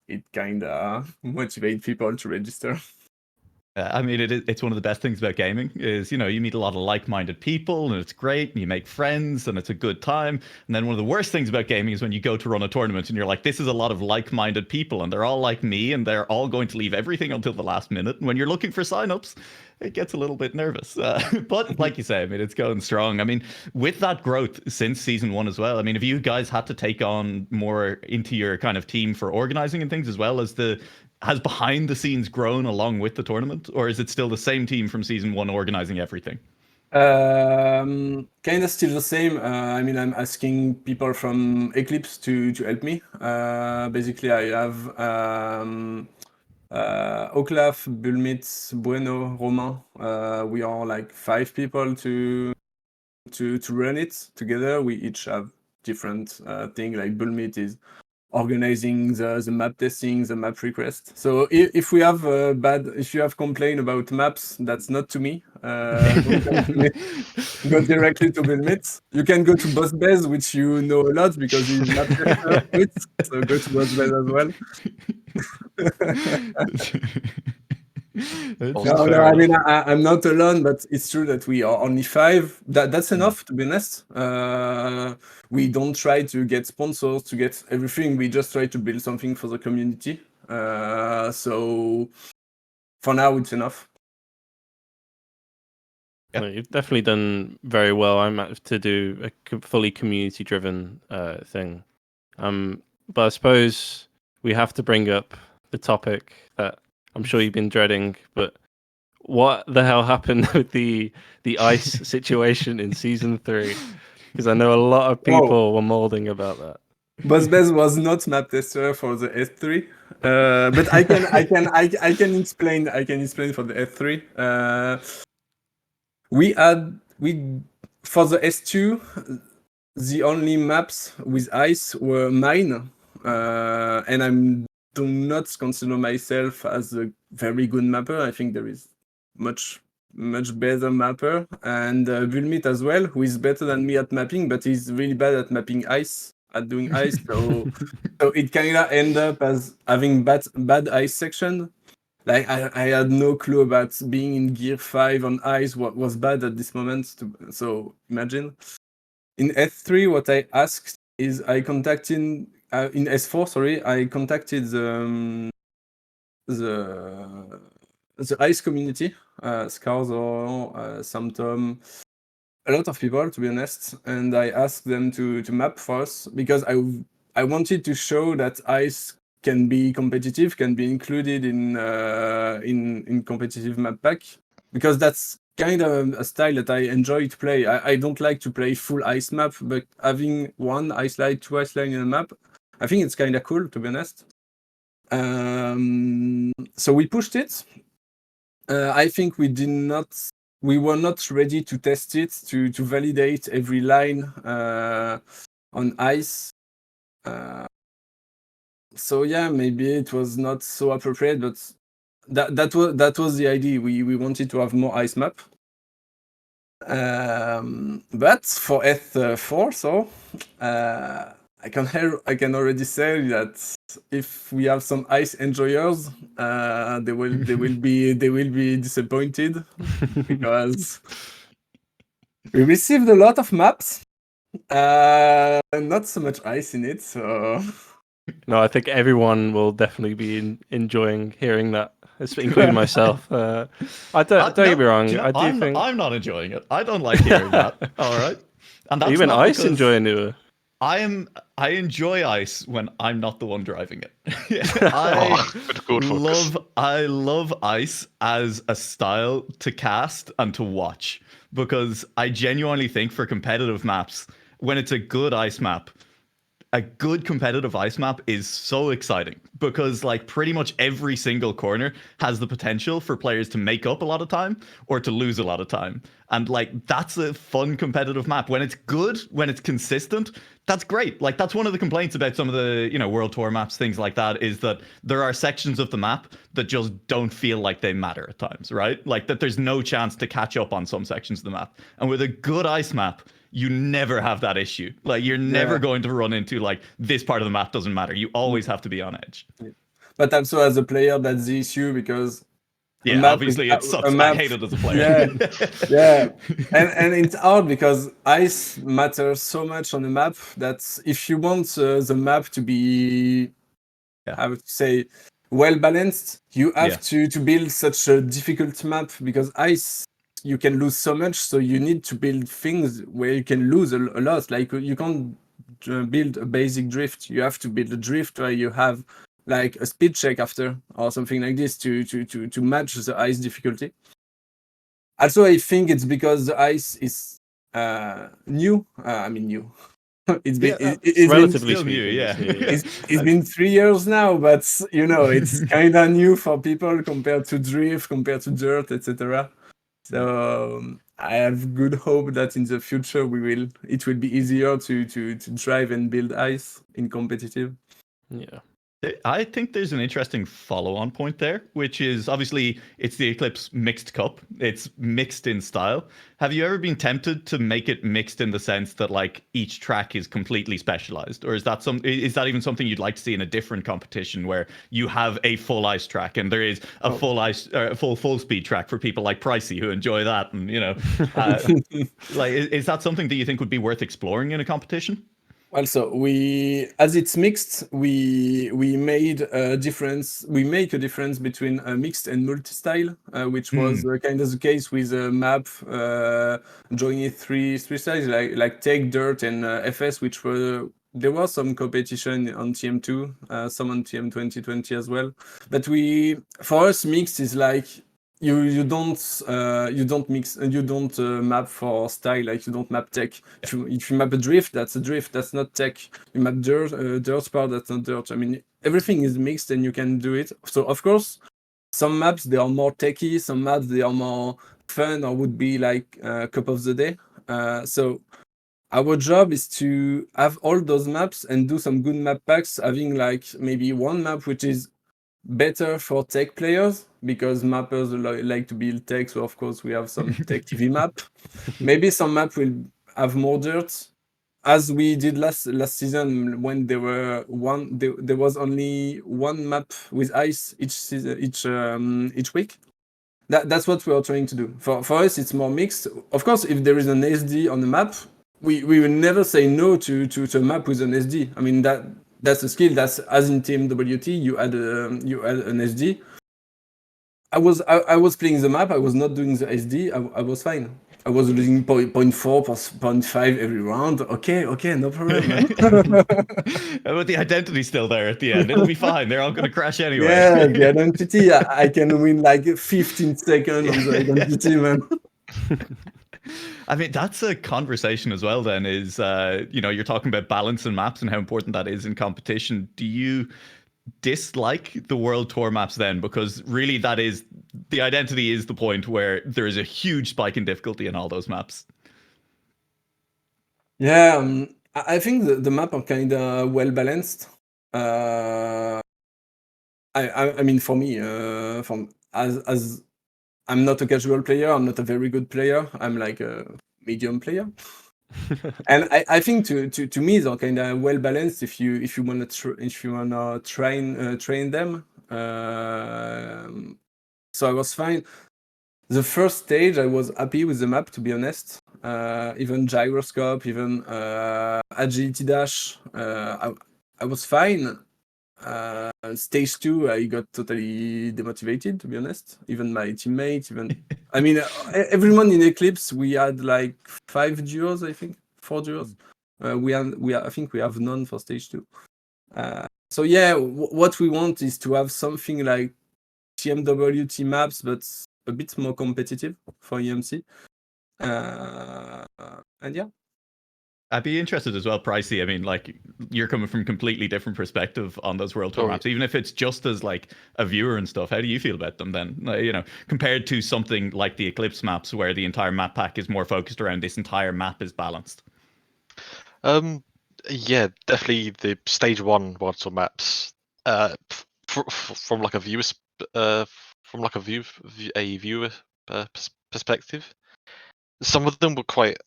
Speaker 4: it kind of motivates people to register.
Speaker 1: I mean, it's one of the best things about gaming is, you know, you meet a lot of like-minded people and it's great and you make friends and it's a good time. And then one of the worst things about gaming is when you go to run a tournament and you're like, this is a lot of like-minded people and they're all like me and they're all going to leave everything until the last minute. And when you're looking for signups, it gets a little bit nervous. But like you say, I mean, it's going strong. I mean, with that growth since season 1 as well, I mean, have you guys had to take on more into your kind of team for organizing and things as well as has behind the scenes grown along with the tournament, or is it still the same team from season 1 organizing everything?
Speaker 4: Kind of still the same. I mean, I'm asking people from Eclipse to help me. Basically, I have Oclaf, Bulmit, Bueno, Romain. We are like 5 people to run it together. We each have different thing. Like Bulmit is organizing the map testing, the map request. So if we have if you have complaint about maps, that's not to me. Don't come to me. Go directly to Bulmit. You can go to Babz, which you know a lot because he's map tester. So go to Babz as well. No, I mean, I'm not alone, but it's true that we are only 5. That's enough, to be honest. We don't try to get sponsors, to get everything. We just try to build something for the community. So for now, it's enough.
Speaker 3: Yeah. You've definitely done very well. I'm at to do a fully community-driven thing. But I suppose we have to bring up the topic that I'm sure you've been dreading, but what the hell happened with the ice situation in season 3? Because I know a lot of people were molding about that.
Speaker 4: Babz was not map tester for the S3, but I can explain. I can explain for the S3. We for the S2, the only maps with ice were mine, and I do not consider myself as a very good mapper. I think there is much better mapper, and Bulmit as well, who is better than me at mapping, but he's really bad at mapping ice, at doing ice. So it kind of end up as having bad ice section. Like I had no clue about being in gear 5 on ice. What was bad at this moment? So imagine. In S3, what I asked is I contacted in S4. Sorry, I contacted the ice community, Scarzo, Samtom, a lot of people, to be honest, and I asked them to map for us because I wanted to show that ice can be competitive, can be included in competitive map pack, because that's kind of a style that I enjoy to play. I don't like to play full ice map, but having 1 ice line, 2 ice line in a map, I think it's kind of cool, to be honest. So we pushed it. I think we were not ready to test it, to validate every line on ice. So yeah, maybe it was not so appropriate, but that was the idea. We wanted to have more ice map. But for S4, so I can already say that if we have some ice enjoyers, they will be disappointed because we received a lot of maps, not so much ice in it. So
Speaker 3: no, I think everyone will definitely be enjoying hearing that, including myself. Don't get me wrong.
Speaker 1: I'm not enjoying it. I don't like hearing that. All right, and that's
Speaker 3: even ice enjoying it.
Speaker 1: I enjoy ice when I'm not the one driving it. I love ice as a style to cast and to watch, because I genuinely think for competitive maps, when it's a good ice map, a good competitive ice map is so exciting because like pretty much every single corner has the potential for players to make up a lot of time or to lose a lot of time. And like that's a fun competitive map. When it's good, when it's consistent, that's great. Like that's one of the complaints about some of the, World Tour maps, things like that, is that there are sections of the map that just don't feel like they matter at times, right? Like that there's no chance to catch up on some sections of the map. And with a good ice map, you never have that issue. Like you're never going to run into like this part of the map doesn't matter. You always have to be on edge.
Speaker 4: But also as a player, that's the issue because
Speaker 1: yeah, obviously it sucks. I hate it as a player.
Speaker 4: Yeah, and it's hard because ice matters so much on the map that if you want the map to be, I would say, well balanced, you have to build such a difficult map because ice. You can lose so much, so you need to build things where you can lose a lot. Like you can't build a basic drift. You have to build a drift where you have like a speed check after or something like this to match the ice difficulty. Also, I think it's because the ice is new. New. It's
Speaker 3: relatively
Speaker 1: still new,
Speaker 4: it's been 3 years now, but it's kind of new for people compared to drift, compared to dirt, etc. So I have good hope that in the future it will be easier to drive and build ice in competitive.
Speaker 3: Yeah.
Speaker 1: I think there's an interesting follow-on point there, which is obviously it's the Eclipse mixed cup. It's mixed in style. Have you ever been tempted to make it mixed in the sense that like each track is completely specialized, or is that even something you'd like to see in a different competition where you have a full ice track and there is a full speed track for people like Pricey who enjoy that, and like is that something that you think would be worth exploring in a competition?
Speaker 4: Also, as it's mixed, we made a difference. We make a difference between mixed and multi-style, which was kind of the case with a map joining three styles like Tech, Dirt, and FS, which there was some competition on TM2, some on TM 2020 as well. But for us, mixed is like. You don't mix and you don't map for style, like you don't map tech. If you map a drift, that's a drift, that's not tech. You map dirt part, that's not dirt. I mean, everything is mixed and you can do it. So of course, some maps they are more techy, some maps they are more fun or would be like Cup of the Day. So our job is to have all those maps and do some good map packs, having like maybe one map which is better for tech players because mappers like to build tech, so of course we have some tech TV map. Maybe some map will have more dirt, as we did last season when there was only one map with ice each week. That's what we are trying to do. For us, it's more mixed. Of course, if there is an SD on the map, we will never say no to a map with an SD. I mean that's a skill. That's as in Team WT, you add an SD. I was playing the map. I was not doing the SD. I was fine. I was losing 0.4, 0.5 every round. Okay, no problem.
Speaker 1: But the identity's still there at the end. It'll be fine. They're all going to crash anyway.
Speaker 4: Yeah, the identity. I can win like 15 seconds on the identity, man.
Speaker 1: I mean, that's a conversation as well then, is, you're talking about balance and maps and how important that is in competition. Do you dislike the World Tour maps then? Because really that is, the identity is the point where there is a huge spike in difficulty in all those maps.
Speaker 4: Yeah, I think the map are kind of well balanced. I mean, for me, as I'm not a casual player, I'm not a very good player. I'm like a medium player. And I think to me they're kind of well balanced if you wanna train them. So I was fine. The first stage I was happy with the map, to be honest. Even gyroscope, even agility dash, I was fine. Stage 2 I got totally demotivated, to be honest. Even my teammates, I mean, everyone in Eclipse, we had like 5 duos, I think, 4 duos. I think we have none for stage 2. So yeah, what we want is to have something like TMWT maps, but a bit more competitive for EMC. And yeah.
Speaker 1: I'd be interested as well, Pricey. I mean, like, you're coming from completely different perspective on those World Tour maps, even if it's just as like a viewer and stuff. How do you feel about them then? You know, compared to something like the Eclipse maps, where the entire map pack is more focused around this entire map is balanced.
Speaker 2: Yeah, definitely the stage 1 World Tour maps. From like a viewer's perspective, some of them were quite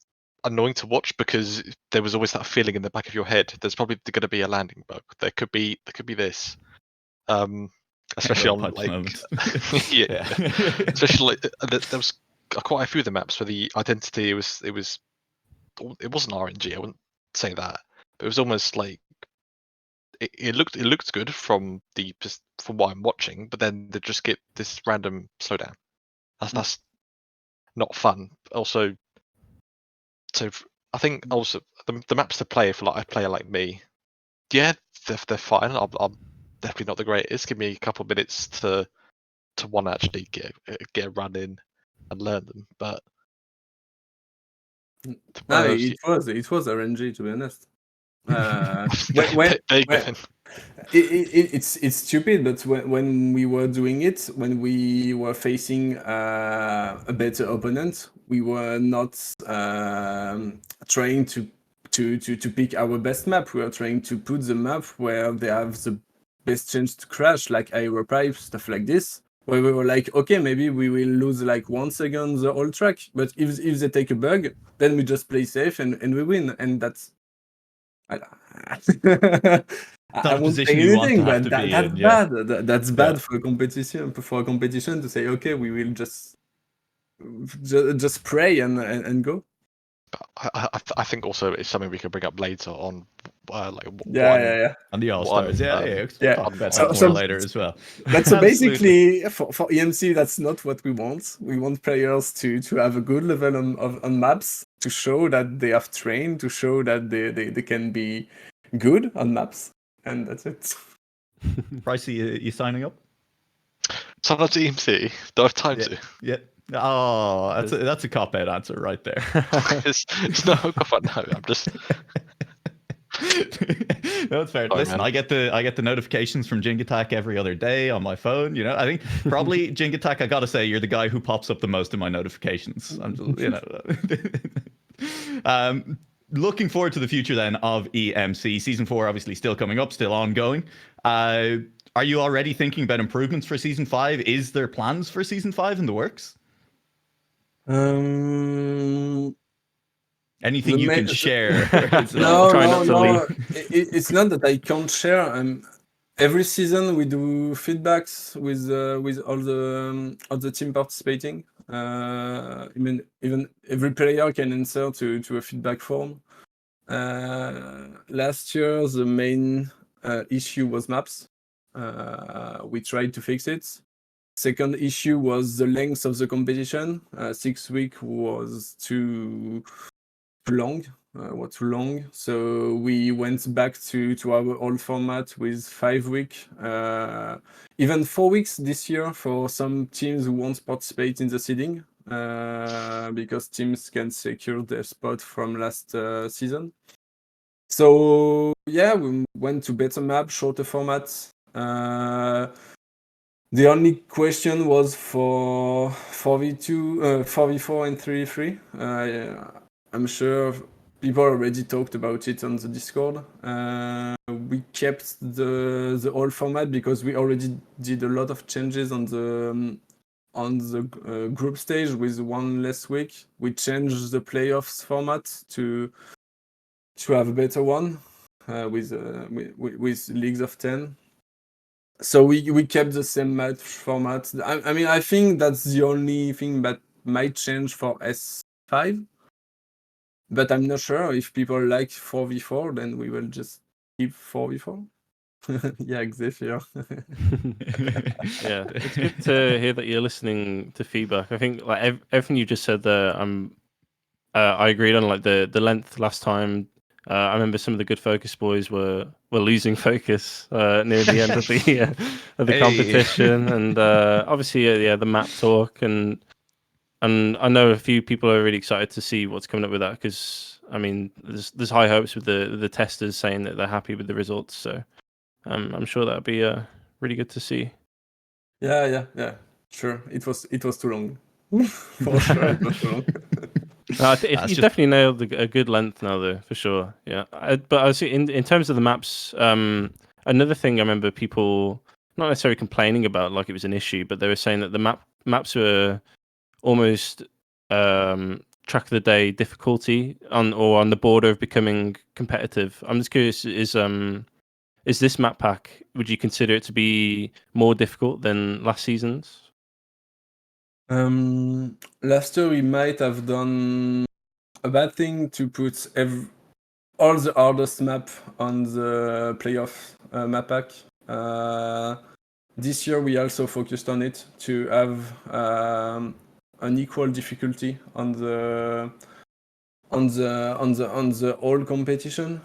Speaker 2: annoying to watch because there was always that feeling in the back of your head. There's probably going to be a landing bug. There could be this. Especially on like yeah. Especially there was quite a few of the maps where the identity it wasn't RNG. I wouldn't say that, but it was almost like it looked good from what I'm watching, but then they just get this random slowdown. That's not fun. Also, so I think also the maps to play for like a player like me, yeah, they're fine. I'm definitely not the greatest. Give me a couple of minutes to one actually get a run in and learn them. But
Speaker 4: no, it was RNG, to be honest. It's stupid, but when we were doing it, when we were facing a better opponent, we were not trying to pick our best map. We were trying to put the map where they have the best chance to crash, like aeropipe, stuff like this. Where we were like, okay, maybe we will lose like 1 second the whole track, but if they take a bug, then we just play safe and we win, and that's. I won't say anything, but that's bad. That's bad for a competition. For a competition to say, okay, we will just pray and go.
Speaker 2: I think also it's something we can bring up later on, like
Speaker 1: on the All-Stars. Talk about that more later as well.
Speaker 4: But so basically, for EMC, that's not what we want. We want players to have a good level on maps, to show that they have trained, to show that they can be good on maps, and that's it.
Speaker 1: Pricey, you signing up?
Speaker 2: Sometimes EMC, don't have time to.
Speaker 1: Yeah. Oh, that's a cop-out answer right there.
Speaker 2: it's no cop-out. No, I'm just.
Speaker 1: No, it's fair.
Speaker 2: Sorry,
Speaker 1: listen,
Speaker 2: man.
Speaker 1: I get the notifications from Jingatak every other day on my phone. You know, I think probably Jingatak. I gotta say, you're the guy who pops up the most in my notifications. I'm just, looking forward to the future then of EMC. Season 4 obviously still coming up, still ongoing. Are you already thinking about improvements for Season 5? Is there plans for Season 5 in the works? Anything you can share?
Speaker 4: No. It's not that I can't share. Every season we do feedbacks with all the team participating. Even every player can answer to a feedback form. Last year the main issue was maps. We tried to fix it. Second issue was the length of the competition. 6 weeks was too long. Too long. So we went back to our old format with 5 weeks. Even 4 weeks this year for some teams who won't participate in the seeding, because teams can secure their spot from last season. So yeah, we went to better map, shorter formats. The only question was for 4v2, 4v4 and 3v3. I'm sure people already talked about it on the Discord. We kept the old format because we already did a lot of changes on the group stage with 1 less week. We changed the playoffs format to have a better one, with leagues of 10. So we kept the same match format. I mean, I think that's the only thing that might change for S5. But I'm not sure if people like 4v4, then we will just keep 4v4. Yeah, Xephyr.
Speaker 3: Yeah, it's good to hear that you're listening to feedback. I think like everything you just said there, I agreed on, like the length last time. I remember some of the good focus boys were losing focus near the end of the competition, and obviously the map talk, and I know a few people are really excited to see what's coming up with that, because I mean, there's high hopes with the testers saying that they're happy with the results. So I'm sure that'll be really good to see.
Speaker 4: Yeah. Sure, it was too long. For sure, it was too long.
Speaker 3: You definitely nailed a good length now, though, for sure. Yeah, but I see in terms of the maps, another thing I remember people not necessarily complaining about, like it was an issue, but they were saying that the maps were almost track of the day difficulty on the border of becoming competitive. I'm just curious: is this map pack? Would you consider it to be more difficult than last season's?
Speaker 4: Last year we might have done a bad thing to put all the hardest map on the playoff map pack. This year we also focused on it to have an equal difficulty on the whole competition.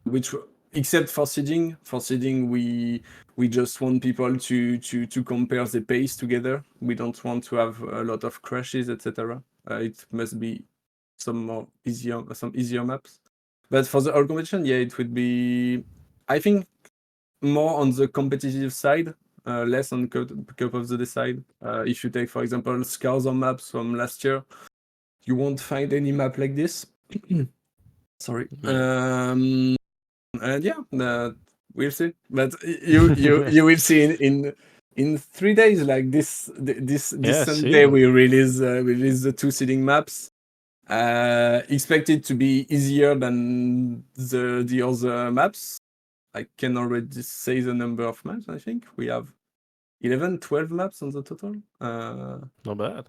Speaker 4: Which except for seeding. For seeding we just want people to compare the pace together. We don't want to have a lot of crashes, etc. It must be some easier maps. But for the whole competition, yeah, it would be, I think, more on the competitive side, less on Cup of the Day side. If you take, for example, scars on maps from last year, you won't find any map like this. Sorry. And yeah, we'll see. But you will see in 3 days, like this Sunday, we release the 2 seeding maps. Expected to be easier than the other maps. I can already say the number of maps. I think we have 11, 12 maps on the total.
Speaker 3: Not bad.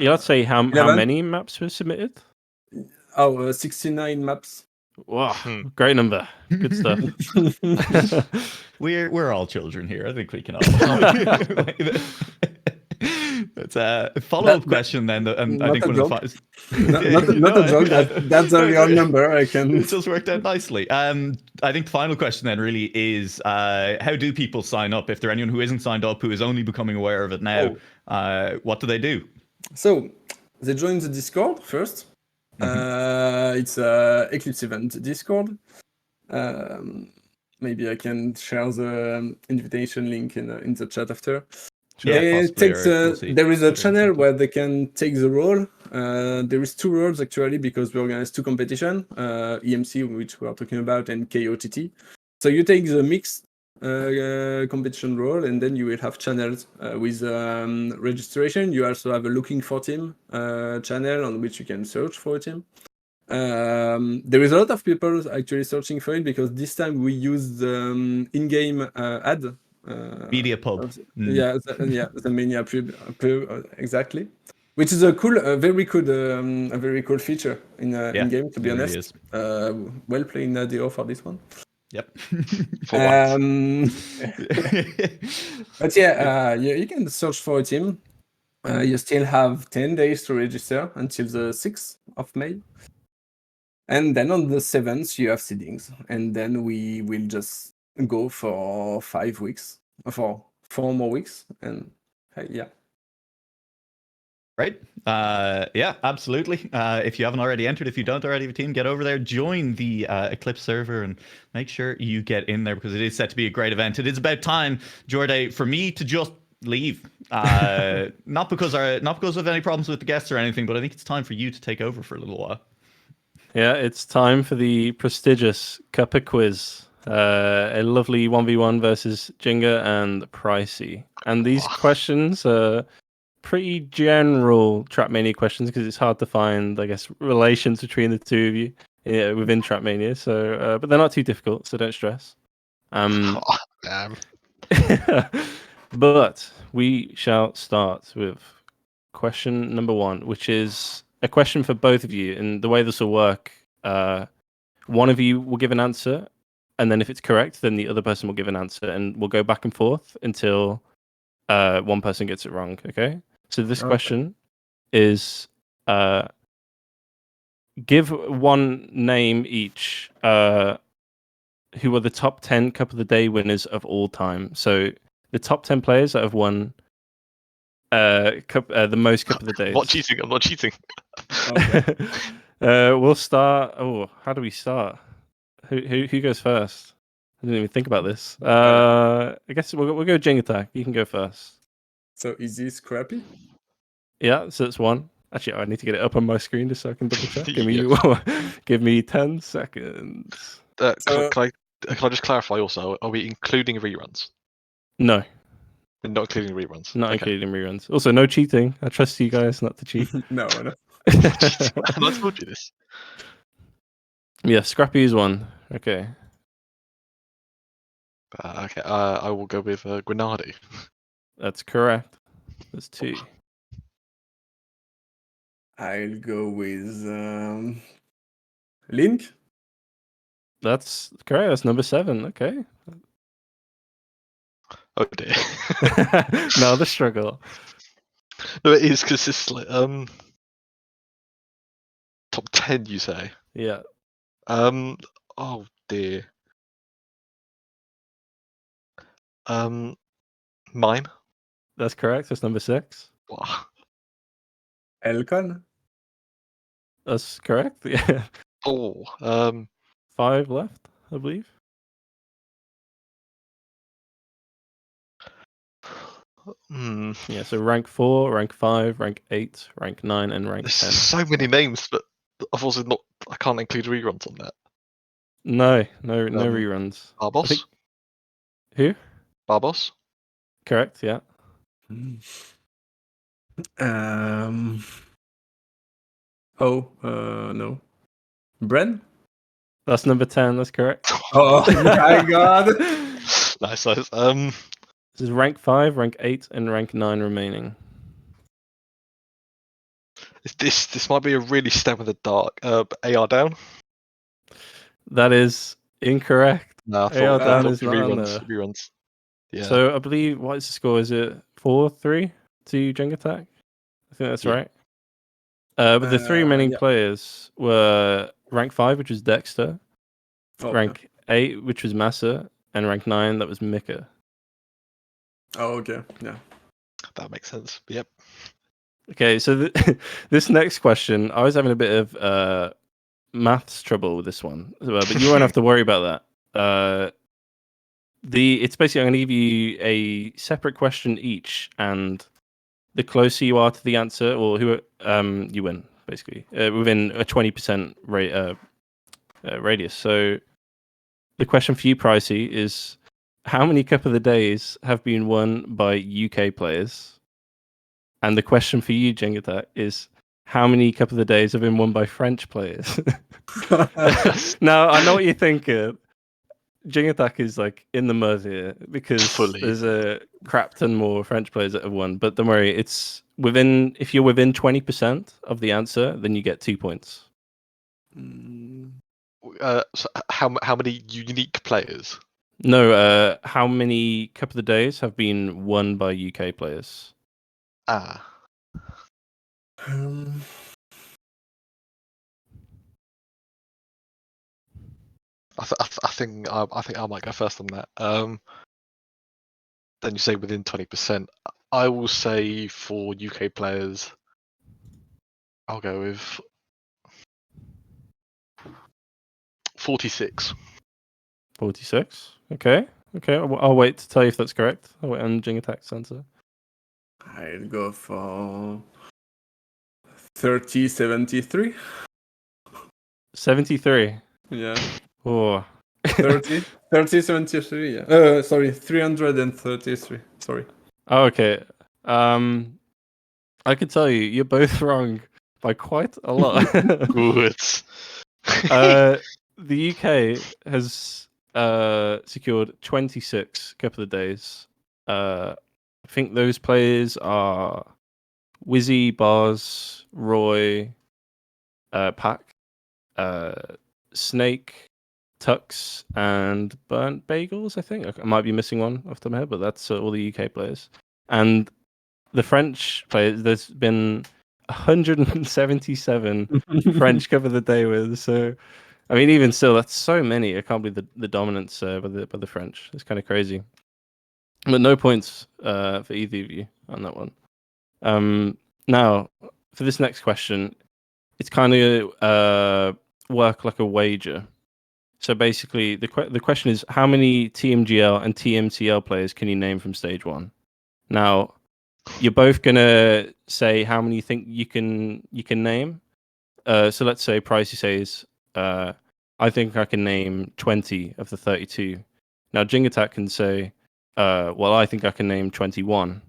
Speaker 3: Let's say how many maps were submitted?
Speaker 4: 69 maps.
Speaker 3: Wow, great number. Good stuff.
Speaker 1: We're all children here. I think we can all. It's a follow-up question then, and I think one of the
Speaker 4: not a joke. That's a real number. I can.
Speaker 1: It just worked out nicely. I think the final question then really is, how do people sign up? If there anyone who isn't signed up, who is only becoming aware of it now, what do they do?
Speaker 4: So they join the Discord first. It's a Eclipse event Discord. Maybe I can share the invitation link in the chat after.
Speaker 1: Sure,
Speaker 4: there is a channel where they can take the role. There is 2 roles actually, because we organize 2 competitions, EMC, which we are talking about, and KOTT. So you take the mixed competition role, and then you will have channels with registration. You also have a looking for team channel on which you can search for a team. There is a lot of people actually searching for it, because this time we use the in-game ad.
Speaker 1: Media pub.
Speaker 4: The media pub, exactly. Which is a very cool feature in game, to be honest. Really well played, Nadio, for this one.
Speaker 1: Yep.
Speaker 4: But yeah, you can search for a team. You still have 10 days to register until the 6th of May. And then on the 7th, you have seedings. And then we will just go for 5 weeks, for 4 more weeks. And yeah.
Speaker 1: Right. Yeah, absolutely. If you haven't already entered, if you don't already have a team, get over there, join the Eclipse server, and make sure you get in there, because it is set to be a great event. It is about time, Jorday, for me to just leave. Not because of any problems with the guests or anything, but I think it's time for you to take over for a little while.
Speaker 3: Yeah, it's time for the prestigious Cuppa quiz. A lovely 1v1 versus Jinga and Pricey. And these questions are pretty general Trapmania questions, because it's hard to find, I guess, relations between the two of you within Trapmania. So, but they're not too difficult, so don't stress. But we shall start with question number 1, which is a question for both of you. And the way this will work, one of you will give an answer, and then if it's correct, then the other person will give an answer, and we'll go back and forth until one person gets it wrong. Okay? So this question is, give one name each who are the top 10 Cup of the Day winners of all time. So the top 10 players that have won The most cup of the days.
Speaker 2: I'm not cheating. I'm not cheating.
Speaker 4: Okay.
Speaker 3: We'll start. Oh, how do we start? Who goes first? I didn't even think about this. I guess we'll go Jingatak. You can go first.
Speaker 4: So is this Scrappy?
Speaker 3: Yeah, so it's one. Actually, I need to get it up on my screen just so I can double check. Give me
Speaker 2: Yeah.
Speaker 3: give me 10 seconds.
Speaker 2: Can
Speaker 4: So-
Speaker 2: I just clarify also? Are we including reruns?
Speaker 3: No,
Speaker 2: We're not including reruns.
Speaker 3: not
Speaker 2: Okay.
Speaker 3: including reruns. Also, no cheating. I trust you guys not to cheat.
Speaker 4: No, no.
Speaker 2: And I told you this.
Speaker 3: Yeah, Scrappy is one. Okay.
Speaker 2: Okay. I will go with Grenade.
Speaker 3: That's correct. That's two.
Speaker 4: I'll go with Link.
Speaker 3: That's correct. That's number 7. Okay.
Speaker 2: Oh dear.
Speaker 3: Now the struggle.
Speaker 2: No, it is because it's like top 10. You say?
Speaker 3: Yeah.
Speaker 2: Oh dear. Mime.
Speaker 3: That's correct. That's number 6.
Speaker 2: Wow.
Speaker 4: Elcon.
Speaker 3: That's correct. Yeah.
Speaker 2: Oh.
Speaker 3: 5 left, I believe. Yeah, so rank 4, rank 5, rank 8, rank 9, and rank
Speaker 2: There's
Speaker 3: 10.
Speaker 2: so many names, but I've also not. I can't include reruns on that.
Speaker 3: No reruns. I
Speaker 2: Babz.
Speaker 3: think- Who?
Speaker 2: Babz.
Speaker 3: Correct, yeah.
Speaker 4: No. Bren.
Speaker 3: That's number 10, that's correct.
Speaker 4: Oh my god.
Speaker 2: Nice.
Speaker 3: This is rank 5, rank 8, and rank 9 remaining.
Speaker 2: This might be a really stab in the dark. AR down.
Speaker 3: That is incorrect.
Speaker 2: No, I
Speaker 3: AR
Speaker 2: thought
Speaker 3: down
Speaker 2: thought
Speaker 3: is not on there.
Speaker 2: reruns. Yeah.
Speaker 3: So I believe, what is the score? Is it 4-3 to Jingatak? I think that's
Speaker 2: Yeah.
Speaker 3: right. But the 3 remaining
Speaker 4: Yeah.
Speaker 3: players were rank 5, which was Dexter,
Speaker 4: Oh,
Speaker 3: rank 8, which was Massa, and rank 9, that was Mika.
Speaker 4: Oh, okay. Yeah.
Speaker 2: That makes sense. Yep.
Speaker 3: Okay, so this next question, I was having a bit of maths trouble with this one, but you won't have to worry about that. It's basically, I'm going to give you a separate question each, and the closer you are to the answer, or you win, basically, within a 20% radius. So the question for you, Pricey, is how many Cup of the Days have been won by UK players? And the question for you, Jingatak, is how many Cup of the Days have been won by French players? Now, I know what you're thinking. Jingatak is like in the mud here because
Speaker 2: Fully.
Speaker 3: there's a crap ton more French players that have won. But don't worry, it's if you're within 20% of the answer, then you get 2 points.
Speaker 2: So how many unique players?
Speaker 3: No, how many Cup of the Days have been won by UK players?
Speaker 2: I think I might go first on that. Then you say within 20%. I will say for UK players, I'll go with 46.
Speaker 3: 46. Okay. I'll wait to tell you if that's correct. I'll wait on Jingatak's answer.
Speaker 4: I'll go for 73.
Speaker 3: 73.
Speaker 4: Yeah.
Speaker 3: Oh.
Speaker 4: 30, 73. Yeah. Sorry, 333. Sorry.
Speaker 3: Oh, okay. I could tell you, you're both wrong by quite a lot.
Speaker 2: Good.
Speaker 3: The UK has secured 26 Cup of the Days. I think those players are Wizzy, Bars, Roy, Pack, Snake, Tux, and Burnt Bagels, I think. I might be missing one off the top of my head, but that's all the UK players. And the French players, there's been 177 French Cup of the Day with. So, I mean, even still, that's so many. I can't believe the dominance by the French. It's kind of crazy. But no points for either of you on that one. Now, for this next question, it's kind of work like a wager. So basically, the question is, how many TMGL and TMCL players can you name from stage 1? Now, you're both gonna say how many you think you can name. So let's say Pricey says, I think I can name 20 of the 32. Now Jingatak can say, well, I think I can name 21.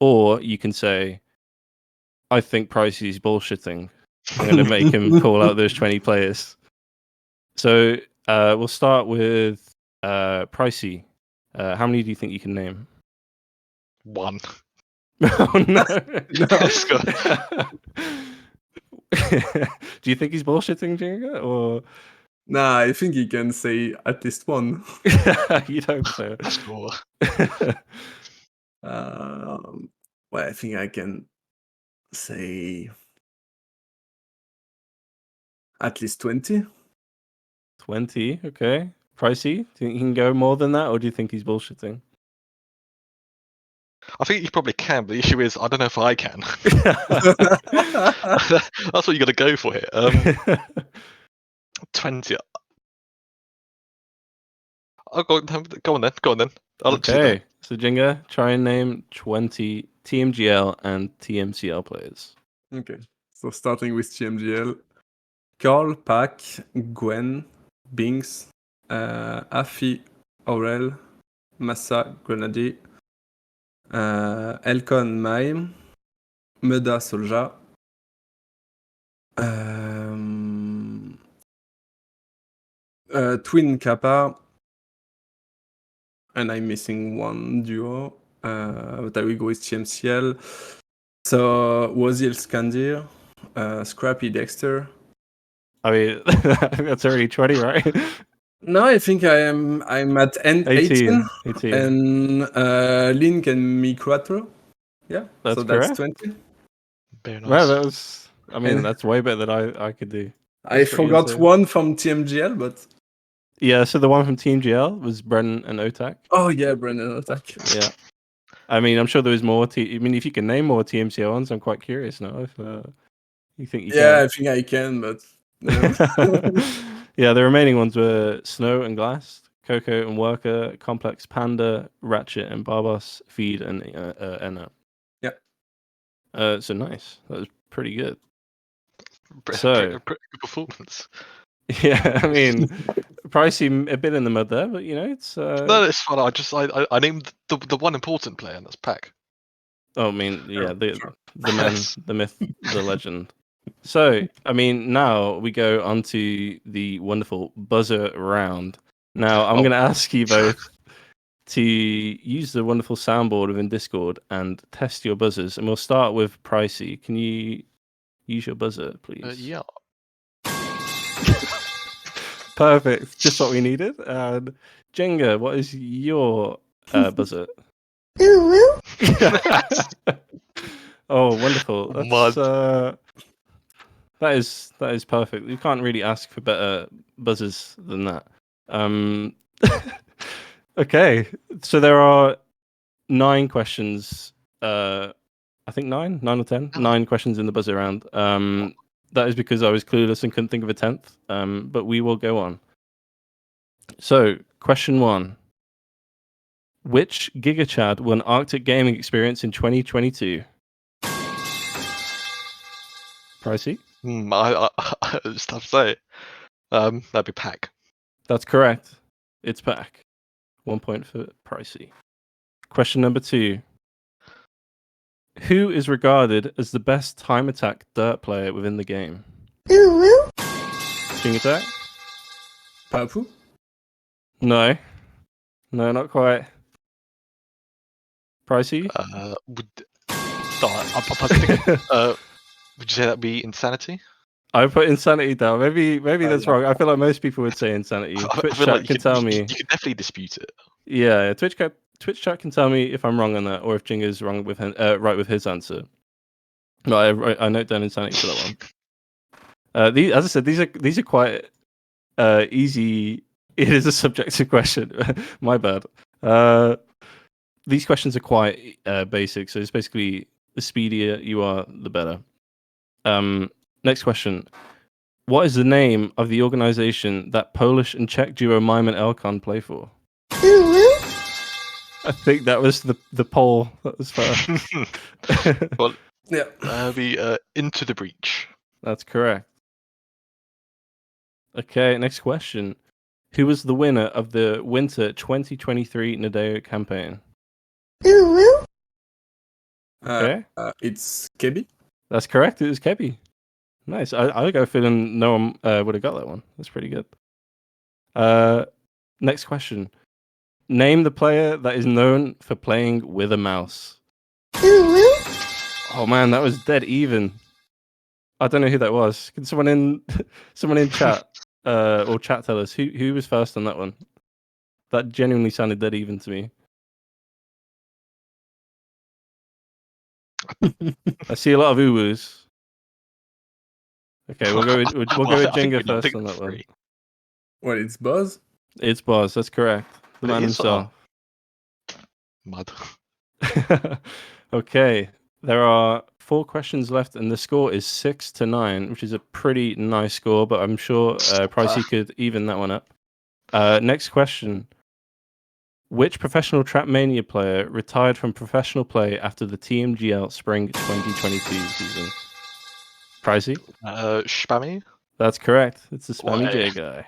Speaker 3: Or you can say, I think Pricey's bullshitting. I'm going to make him call out those 20 players. So we'll start with Pricey. How many do you think you can name?
Speaker 2: 1.
Speaker 3: Oh, no.
Speaker 2: Let's go.
Speaker 3: Do you think he's bullshitting, Jinga? Or
Speaker 4: Nah, I think he can say at least one.
Speaker 3: you'd hope so.
Speaker 2: Let's go.
Speaker 4: Well, I think I can say at least 20.
Speaker 3: 20, okay. Pricey, do you think he can go more than that, or do you think he's bullshitting?
Speaker 2: I think you probably can, but the issue is I don't know if I can. That's what you got to go for here. 20. Oh, go on then. I'll let you do that.
Speaker 3: Okay, so Jinga, try and name 20 TMGL and TMCL players.
Speaker 4: Okay, so starting with TMGL, Carl, Pac, Gwen, Binks, Afi, Aurel, Massa, Grenadier, Elkon, Maim, Meda, Solja, Twin, Kappa, and I'm missing one duo, but I will go with TMCL. So Wazil, Skandir, Scrappy, Dexter.
Speaker 3: I mean, that's already 20, right?
Speaker 4: No, I think I'm at 18.
Speaker 3: 18.
Speaker 4: And Link and Mi Quattro. Yeah,
Speaker 3: That's
Speaker 4: so that's
Speaker 3: correct.
Speaker 4: 20.
Speaker 2: Very nice.
Speaker 3: Well, that was, I mean,
Speaker 4: And-
Speaker 3: that's way better than I could do.
Speaker 4: I
Speaker 3: That's pretty
Speaker 4: forgot
Speaker 3: insane.
Speaker 4: one from TMGL, but
Speaker 3: Yeah, so the one from Team GL was Brennan and Otak.
Speaker 4: oh yeah, Brendan Attack.
Speaker 3: Yeah. I mean, I'm sure there was more. I mean, if you can name more TMCL ones, I'm quite curious now. If you think you
Speaker 4: Yeah, I think I can, but no.
Speaker 3: can. Yeah, the remaining ones were Snow and Glass, Coco and Worker, Complex Panda, Ratchet and Barbos, Feed and Enna.
Speaker 4: Yeah.
Speaker 3: So nice. That was pretty good.
Speaker 2: Pretty
Speaker 3: So-
Speaker 2: good performance.
Speaker 3: Yeah, I mean, Pricey a bit in the mud there, but you know, it's.
Speaker 2: No, it's fine. I named the one important player, and that's Pac.
Speaker 3: Oh, I mean, yeah,
Speaker 4: Sure.
Speaker 3: the man, the myth, the legend. So, I mean, now we go on to the wonderful buzzer round. Now, I'm
Speaker 2: Oh.
Speaker 3: going to ask you both to use the wonderful soundboard within Discord and test your buzzers. And we'll start with Pricey. Can you use your buzzer, please?
Speaker 2: Yeah.
Speaker 3: Perfect. Just what we needed. And Jenga, what is your buzzer? Oh, wonderful! That's, that is perfect. You can't really ask for better buzzers than that. Okay, so there are 9 questions. I think 9 or 10.
Speaker 2: Oh.
Speaker 3: 9 questions in the buzzer round. That is because I was clueless and couldn't think of a 10th. But we will go on. So, question 1. Which GigaChad won Arctic Gaming Experience in 2022? Pricey?
Speaker 2: I just have to say, that'd be Pac.
Speaker 3: That's correct. It's back. 1 point for Pricey. Question number 2. Who is regarded as the best time attack dirt player within the game? Jingatak?
Speaker 4: Papu?
Speaker 3: No. No, not quite. Pricey?
Speaker 2: Would you say that'd be Insanity?
Speaker 3: I put Insanity down. Maybe that's
Speaker 4: yeah.
Speaker 3: wrong. I feel like most people would say Insanity.
Speaker 2: I
Speaker 3: Twitch
Speaker 2: feel
Speaker 3: chat
Speaker 2: like
Speaker 3: can tell me.
Speaker 2: You could definitely dispute it.
Speaker 3: Yeah, Twitch chat can tell me if I'm wrong on that or if Jinga's wrong with right with his answer. No, I note down Insanity for that one. As I said, these are quite easy. It is a subjective question. My bad. These questions are quite basic. So it's basically the speedier you are, the better. Next question. What is the name of the organization that Polish and Czech duo Mime and Elkon play for? I think that was the poll that was first.
Speaker 2: Well,
Speaker 4: Yeah.
Speaker 2: Into the Breach.
Speaker 3: That's correct. Okay, next question. Who was the winner of the Winter 2023 Nualaoch campaign? Okay.
Speaker 4: It's Kebi.
Speaker 3: That's correct. It was Kebi. Nice. I got a feeling no one would have got that one. That's pretty good. Next question. Name the player that is known for playing with a mouse. Oh man, that was dead even. I don't know who that was. Can someone in chat or chat tell us who was first on that one? That genuinely sounded dead even to me. I see a lot of uwus. Okay, we'll go with Jinga first on that one.
Speaker 4: Well, it's Buzz.
Speaker 3: It's Babz. That's correct. The man himself.
Speaker 2: Mud.
Speaker 3: Okay, there are 4 questions left, and the score is 6-9, which is a pretty nice score. But I'm sure Pricey could even that one up. Next question. Which professional Trapmania player retired from professional play after the TMGL Spring 2022 season? Pricey?
Speaker 2: Spammy?
Speaker 3: That's correct. It's the Spammy J guy.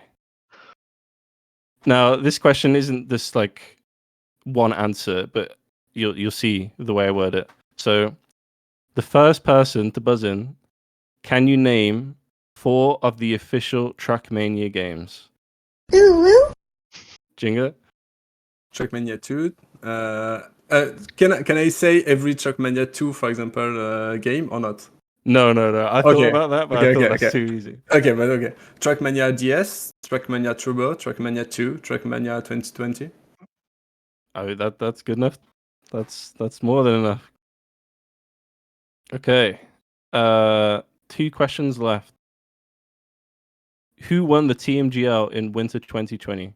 Speaker 3: Now, this question isn't just like one answer, but you'll see the way I word it. So, the first person to buzz in, can you name 4 of the official Trackmania games? Jinga?
Speaker 4: Trackmania 2. Can I say every Trackmania 2, for example, game or not?
Speaker 3: No. I thought about that, but I thought that's too easy.
Speaker 4: Okay. Trackmania DS, Trackmania Turbo, Trackmania 2, Trackmania 2020.
Speaker 3: Oh, that's good enough. That's more than enough. Okay. 2 questions left. Who won the TMGL in Winter 2020?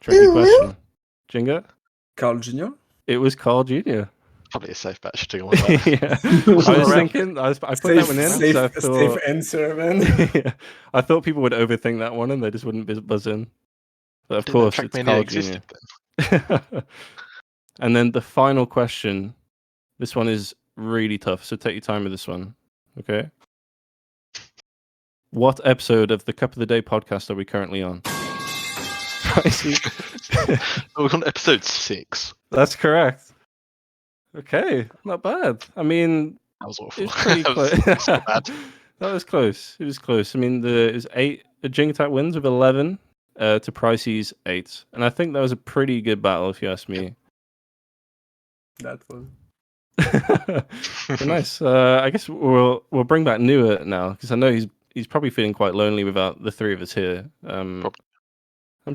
Speaker 3: Tricky question. Jinga?
Speaker 4: Carl Jr.?
Speaker 3: It was Carl Jr.
Speaker 2: Probably a safe bet. Should have gone with that.
Speaker 3: Yeah. I was thinking, I put that one in.
Speaker 4: Safe answer, man.
Speaker 3: Yeah. I thought people would overthink that one and they just wouldn't buzz in. But of course, it's Carl Jr. And then the final question. This one is really tough, so take your time with this one. Okay? What episode of the Cuppa The Day podcast are we currently on?
Speaker 2: We're on episode 6.
Speaker 3: That's correct. Okay, not bad. I mean,
Speaker 2: that was awful.
Speaker 3: It was pretty close.
Speaker 2: So bad.
Speaker 3: That was close. It was close. I mean, it was 8. Jingatak wins with 11 to Pricey's 8, and I think that was a pretty good battle, if you ask me.
Speaker 4: That was
Speaker 3: nice. I guess we'll bring back Nualaoch now because I know he's probably feeling quite lonely without the 3 of us here. I'm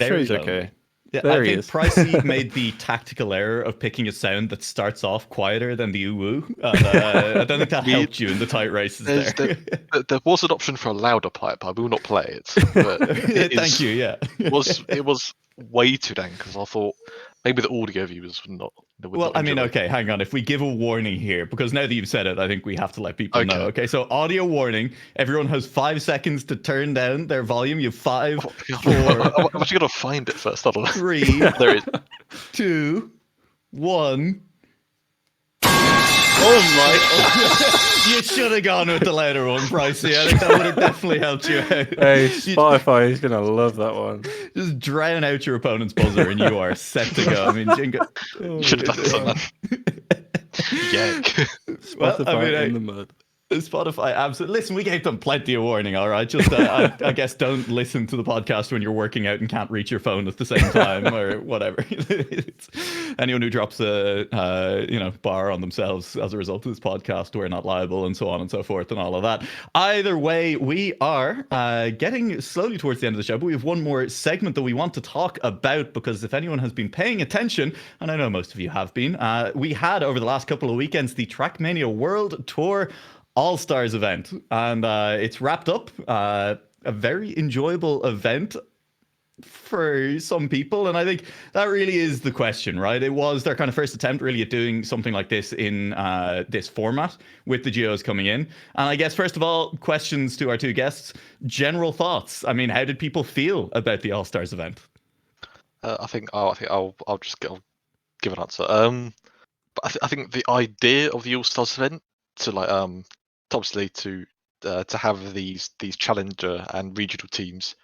Speaker 3: sure he's okay.
Speaker 1: Yeah, I think Pricey made the tactical error of picking a sound that starts off quieter than the uwu. I don't think that helped you in the tight races
Speaker 2: there was an option for a louder pipe. I will not play it. But
Speaker 1: Thank you, yeah.
Speaker 2: It was way too dang because I thought maybe the audio viewers would not.
Speaker 1: Well, I mean, okay, hang on. If we give a warning here, because now that you've said it, I think we have to let people know. Okay, so audio warning. Everyone has 5 seconds to turn down their volume. You have 5, 4.
Speaker 2: I'm actually gonna find it first.
Speaker 1: 3,
Speaker 2: there it is.
Speaker 1: 2, 1.
Speaker 4: Oh my!
Speaker 1: You should have gone with the louder one, Pricey. I think that would have definitely helped you out.
Speaker 3: Hey, Spotify is gonna love that one.
Speaker 1: Just drown out your opponent's buzzer, and you are set to go. I mean, Jinga.
Speaker 2: You should have done something. Yeah.
Speaker 3: Spotify in the mud.
Speaker 1: Spotify, absolutely. Listen, we gave them plenty of warning, all right? Just, I guess, don't listen to the podcast when you're working out and can't reach your phone at the same time or whatever. Anyone who drops a, bar on themselves as a result of this podcast, we're not liable, and so on and so forth, and all of that. Either way, we are getting slowly towards the end of the show, but we have one more segment that we want to talk about, because if anyone has been paying attention, and I know most of you have been, we had over the last couple of weekends the Trackmania World Tour All-Stars event, and it's wrapped up. A very enjoyable event. for some people, and I think that really is the question, right? It was their kind of first attempt really at doing something like this in this format with the geos coming in. And I guess first of all, questions to our two guests, general thoughts. I mean, how did people feel about the All Stars event?
Speaker 2: I think I'll give an answer. But I think the idea of the All Stars event to like obviously to have these challenger and regional teams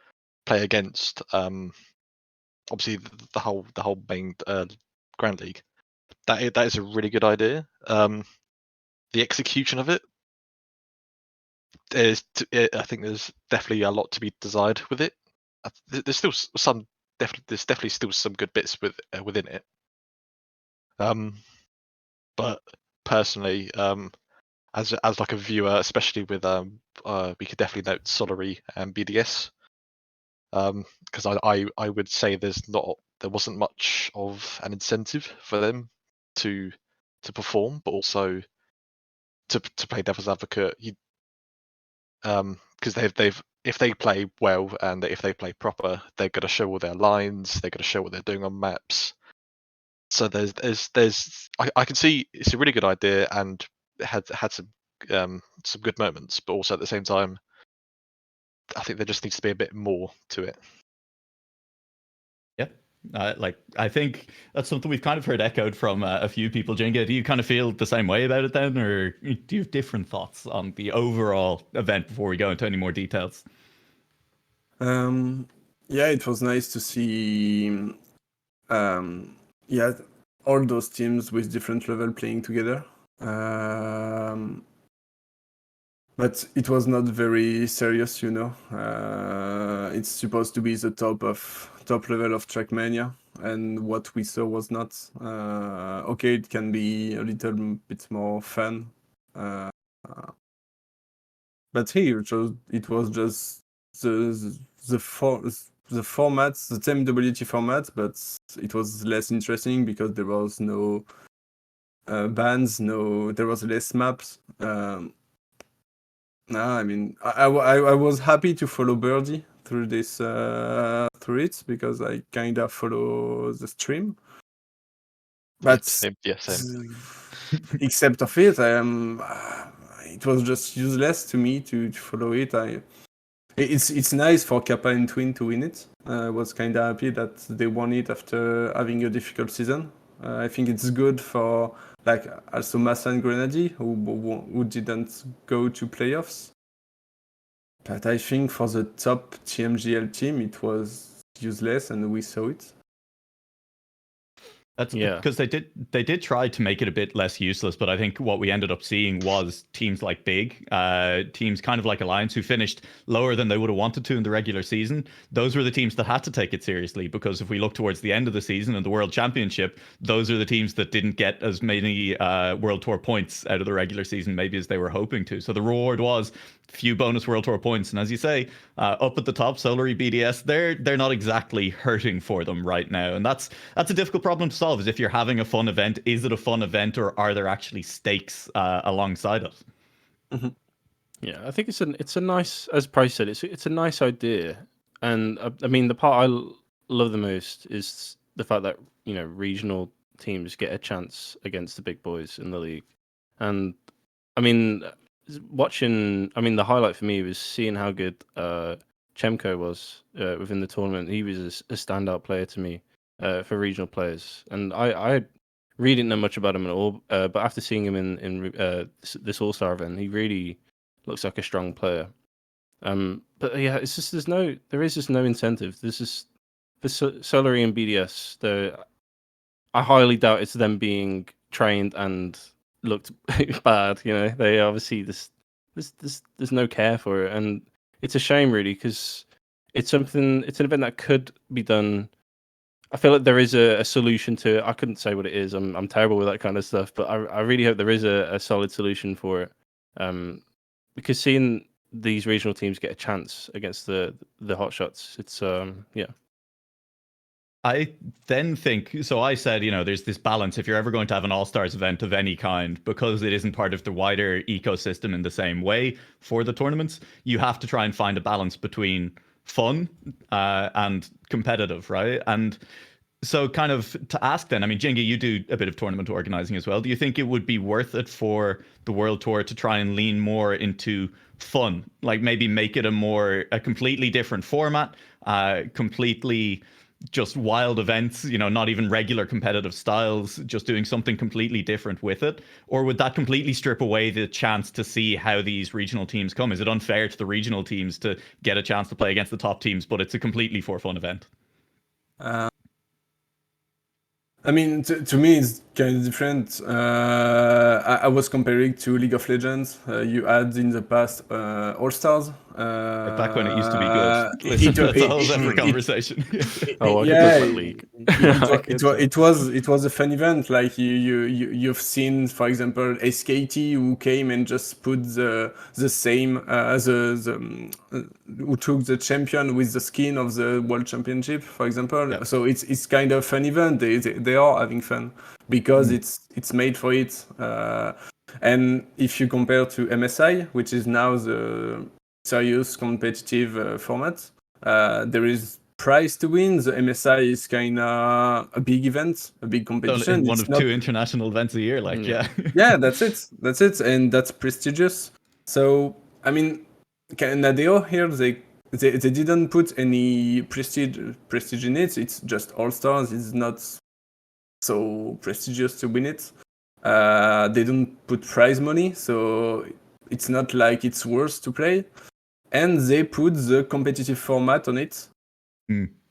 Speaker 2: play against obviously the whole main Grand League. That is a really good idea. The execution of it is, I think there's definitely a lot to be desired with it. There's still some there's definitely still some good bits within it. But personally, as like a viewer, especially with we could definitely note Solary and BDS, because I would say there wasn't much of an incentive for them to perform, but also to play devil's advocate. Because they've if they play well and if they play proper, they're going to show all their lines, they're going to show what they're doing on maps. So I can see it's a really good idea and it had some good moments, but also at the same time, I think there just needs to be a bit more to it.
Speaker 1: Yeah. I think that's something we've kind of heard echoed from a few people. Jinga, do you kind of feel the same way about it then, or do you have different thoughts on the overall event before we go into any more details?
Speaker 4: Yeah, it was nice to see all those teams with different level playing together. But it was not very serious, you know. It's supposed to be the top level of Trackmania, and what we saw was not. Okay, it can be a little bit more fun, but here it was just the format, the same WT format, but it was less interesting because there was no bans, there was less maps. No, I mean, I was happy to follow Birdie through this through it because I kind of follow the stream. But
Speaker 2: Same.
Speaker 4: except of it, it was just useless to me to follow it. It's nice for Cuppa and Twin to win it. I was kind of happy that they won it after having a difficult season. I think it's good for like also Massa and Grenady who didn't go to playoffs. But I think for the top TMGL team it was useless and we saw it.
Speaker 1: That's because they did try to make it a bit less useless, but I think what we ended up seeing was teams like Big, teams kind of like Alliance who finished lower than they would have wanted to in the regular season. Those were the teams that had to take it seriously, because if we look towards the end of the season and the World Championship, those are the teams that didn't get as many World Tour points out of the regular season maybe as they were hoping to. So the reward was few bonus World Tour points, and as you say, up at the top, Solary, BDS, they're not exactly hurting for them right now, and that's a difficult problem to solve. Is if you're having a fun event, is it a fun event, or are there actually stakes alongside it?
Speaker 3: Mm-hmm. Yeah, I think it's a nice, as Price said, it's a nice idea, and I mean the part I love the most is the fact that regional teams get a chance against the big boys in the league, and I mean the highlight for me was seeing how good Chemko was within the tournament. He was a standout player to me for regional players, and I really didn't know much about him at all. But after seeing him in this All-Star event, he really looks like a strong player. But yeah, it's just there is just no incentive. There's just for Solary and BDS. I highly doubt it's them being trained and looked bad. They obviously there's no care for it, and it's a shame really, because it's an event that could be done. I feel like there is a solution to it. I couldn't say what it is. I'm terrible with that kind of stuff, but I really hope there is a solid solution for it. Because seeing these regional teams get a chance against the hotshots, it's yeah.
Speaker 1: I then think, so I said, there's this balance. If you're ever going to have an All-Stars event of any kind, because it isn't part of the wider ecosystem in the same way for the tournaments, you have to try and find a balance between fun and competitive, right? And so kind of to ask then, I mean, Jinga, you do a bit of tournament organizing as well. Do you think it would be worth it for the World Tour to try and lean more into fun? Like maybe make it a completely different format, completely just wild events, not even regular competitive styles, just doing something completely different with it? Or would that completely strip away the chance to see how these regional teams come? Is it unfair to the regional teams to get a chance to play against the top teams, but it's a completely for fun event?
Speaker 4: I mean, to me, it's kind of different. I was comparing to League of Legends. You had in the past All Stars.
Speaker 1: Back when it used to be good. Listen, that's a whole separate conversation.
Speaker 3: Oh, I could
Speaker 4: yeah,
Speaker 3: talk about League.
Speaker 4: it was a fun event. Like you've seen, for example, SKT who came and just put the same who took the champion with the skin of the World Championship, for example.
Speaker 1: Yeah.
Speaker 4: So it's kind of fun event. They are having fun because it's made for it. And if you compare to MSI, which is now the serious competitive format, there is prize to win. The MSI is kind of a big event, a big competition.
Speaker 1: One of two international events a year, like, yeah.
Speaker 4: Yeah, that's it, and that's prestigious. So I mean, Nadeo here, they didn't put any prestige in it. It's just All Stars. It's not so prestigious to win it. They don't put prize money, so it's not like it's worth to play. And they put the competitive format on it,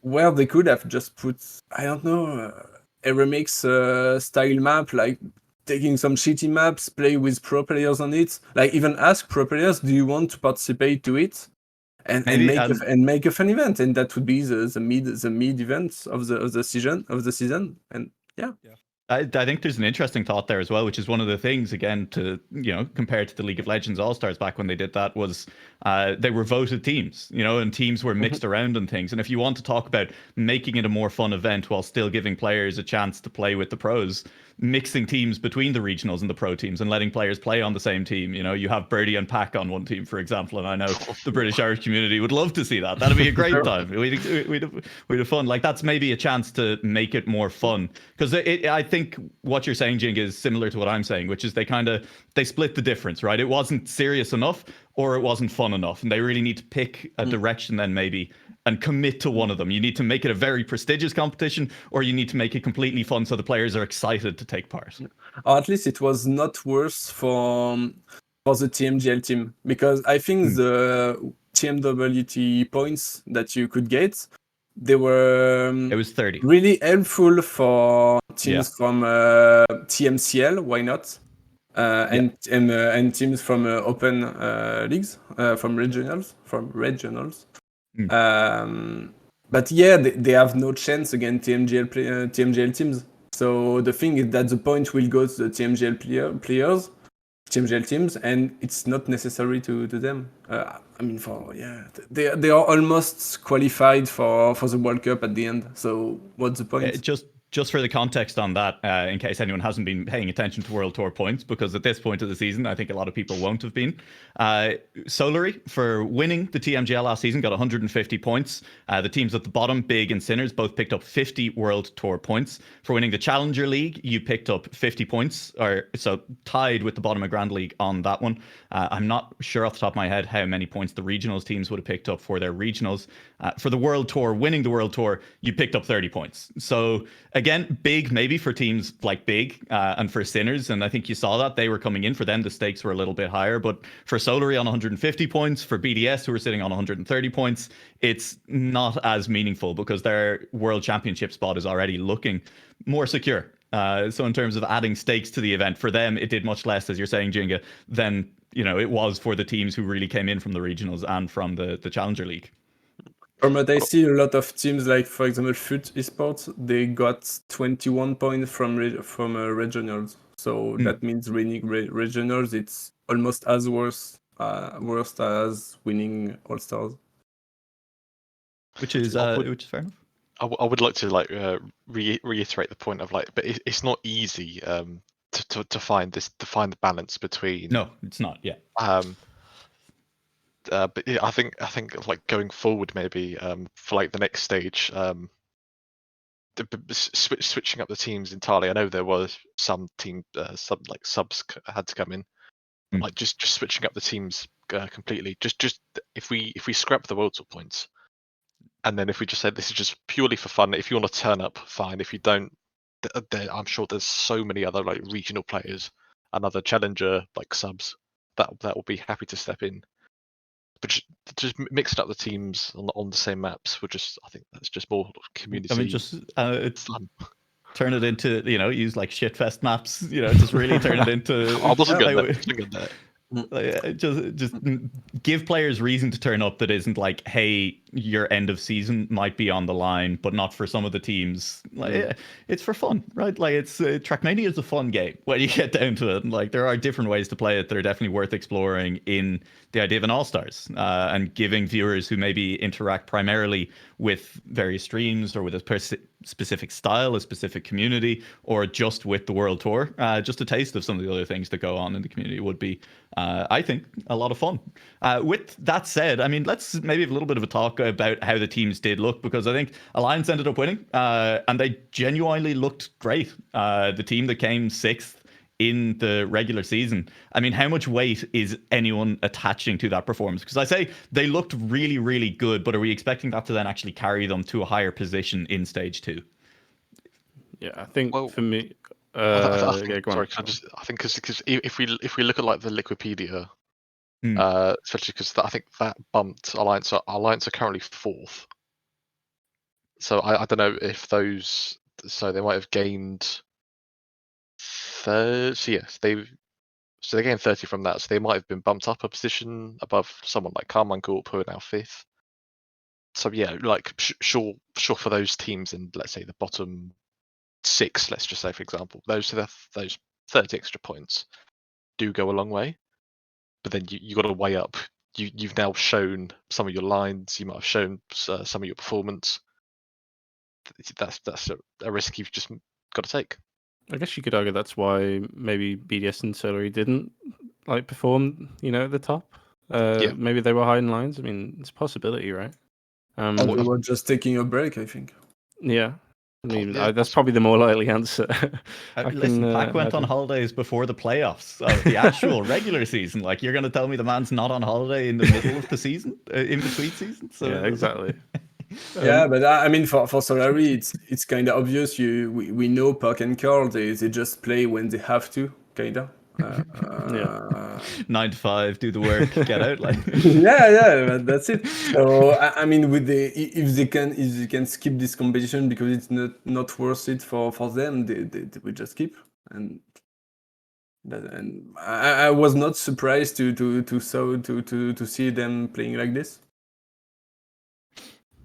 Speaker 4: where they could have just put, I don't know, a remix style map, like taking some shitty maps, play with pro players on it, like even ask pro players, do you want to participate to it? And make a fun event, and that would be the mid events of the season, and yeah.
Speaker 1: I think there's an interesting thought there as well, which is one of the things, again, to, compared to the League of Legends All-Stars back when they did that, was they were voted teams, and teams were mixed around and things. And if you want to talk about making it a more fun event while still giving players a chance to play with the pros, mixing teams between the regionals and the pro teams and letting players play on the same team. You have Birdie and Pack on one team, for example, and I know the British Irish community would love to see that. That'd be a great time. We'd have fun. Like, that's maybe a chance to make it more fun, because I think what you're saying, Jing, is similar to what I'm saying, which is they split the difference, right? It wasn't serious enough or it wasn't fun enough, and they really need to pick a direction then, maybe, and commit to one of them. You need to make it a very prestigious competition, or you need to make it completely fun so the players are excited to take part.
Speaker 4: Or at least it was not worse for the TMGL team, because I think the TMWT points that you could get, they were
Speaker 1: it was 30.
Speaker 4: Really helpful for teams from TMCL. Why not? And teams from open leagues, from regionals. But yeah, they have no chance against TMGL teams. So the thing is that the point will go to the TMGL players, TMGL teams, and it's not necessary to them. I mean, they are almost qualified for the World Cup at the end. So what's the point?
Speaker 1: Just for the context on that, in case anyone hasn't been paying attention to World Tour points, because at this point of the season, I think a lot of people won't have been. Solary, for winning the TMGL last season, got 150 points. The teams at the bottom, Big and Sinners, both picked up 50 World Tour points. For winning the Challenger League, you picked up 50 points, so tied with the bottom of Grand League on that one. I'm not sure off the top of my head how many points the regionals teams would have picked up for their regionals. For the World Tour, winning the World Tour, you picked up 30 points. So again, big maybe for teams like Big and for Sinners, and I think you saw that they were coming in. For them, the stakes were a little bit higher, but for Solary on 150 points, for BDS, who were sitting on 130 points, it's not as meaningful because their World Championship spot is already looking more secure. So in terms of adding stakes to the event, for them, it did much less, as you're saying, Jinga, than it was for the teams who really came in from the regionals and from the Challenger League.
Speaker 4: From what I see, a lot of teams, like for example Foot Esports, they got 21 points from regionals. So that means winning regionals, it's almost as worst as winning All Stars.
Speaker 1: Which is fair enough.
Speaker 2: I would like to reiterate the point of but it's not easy to find the balance between.
Speaker 1: No, it's not. Yeah.
Speaker 2: But yeah, I think like going forward, maybe for like the next stage, switching up the teams entirely. I know there was some like subs had to come in, but like just switching up the teams completely. Just if we scrap the World Tour points, and then if we just say this is just purely for fun. If you want to turn up, fine. If you don't, I'm sure there's so many other like regional players and other challenger like subs that will be happy to step in. But just mixing up the teams on the same maps would I think that's just more community.
Speaker 1: I mean, just
Speaker 2: fun.
Speaker 1: Turn it into, use like shitfest maps, just really turn it into.
Speaker 2: I wasn't good there.
Speaker 1: Just give players reason to turn up that isn't like, hey, your end of season might be on the line, but not for some of the teams. Like, it's for fun, right? Like, it's Trackmania is a fun game when you get down to it. And like, there are different ways to play it that are definitely worth exploring in the idea of an All-Stars, and giving viewers who maybe interact primarily with various streams or with a specific style, a specific community, or just with the World Tour, just a taste of some of the other things that go on in the community would be, I think, a lot of fun. With that said, I mean, let's maybe have a little bit of a talk about how the teams did look, because I think Alliance ended up winning, and they genuinely looked great. The team that came 6th in the regular season, I mean, how much weight is anyone attaching to that performance? Because I say they looked really, really good, but are we expecting that to then actually carry them to a higher position in stage 2?
Speaker 3: Yeah, I think for me,
Speaker 2: I think,
Speaker 3: yeah, go on.
Speaker 2: I think because if we look at like the Liquipedia, especially because I think that bumped Alliance. Alliance are currently 4th. So I don't know if those. So they might have gained 30. So yes, they gained 30 from that. So they might have been bumped up a position above someone like Carmine Corp, who are now 5th. So yeah, like sure for those teams in, let's say, the bottom 6, let's just say, for example, those 30 extra points do go a long way. But then you got to weigh up. You've now shown some of your lines. You might have shown some of your performance. That's a risk you've just got to take.
Speaker 3: I guess you could argue that's why maybe BDS and Solary didn't like perform, at the top. Maybe they were hiding lines. I mean, it's a possibility, right?
Speaker 4: They were just taking a break, I think.
Speaker 3: Yeah. I mean, that's probably the more likely answer.
Speaker 1: Listen, Pac went on holidays before the playoffs of the actual regular season. Like, you're going to tell me the man's not on holiday in the middle of the season, in between seasons? So,
Speaker 3: yeah, exactly.
Speaker 4: Yeah, but I mean, for Solary, it's kind of obvious. We know Pac and Carl, they just play when they have to, kind of.
Speaker 1: 9 to 5, do the work, get out. Like,
Speaker 4: yeah, that's it. So I mean, with if they can skip this competition because it's not worth it for them, they will just skip. And I was not surprised to see them playing like this.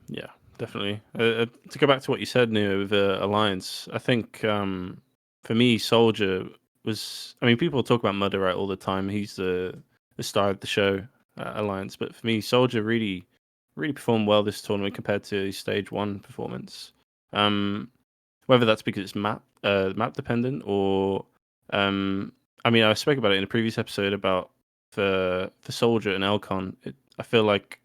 Speaker 3: Yeah, definitely. To go back to what you said, Neo, with Alliance, I think for me, Soldier was. I mean, people talk about Mudder right all the time. He's the star of the show, Alliance. But for me, Soldier really performed well this tournament compared to his stage 1 performance. Whether that's because it's map dependent or, I mean, I spoke about it in a previous episode about for Soldier and Elcon. I feel like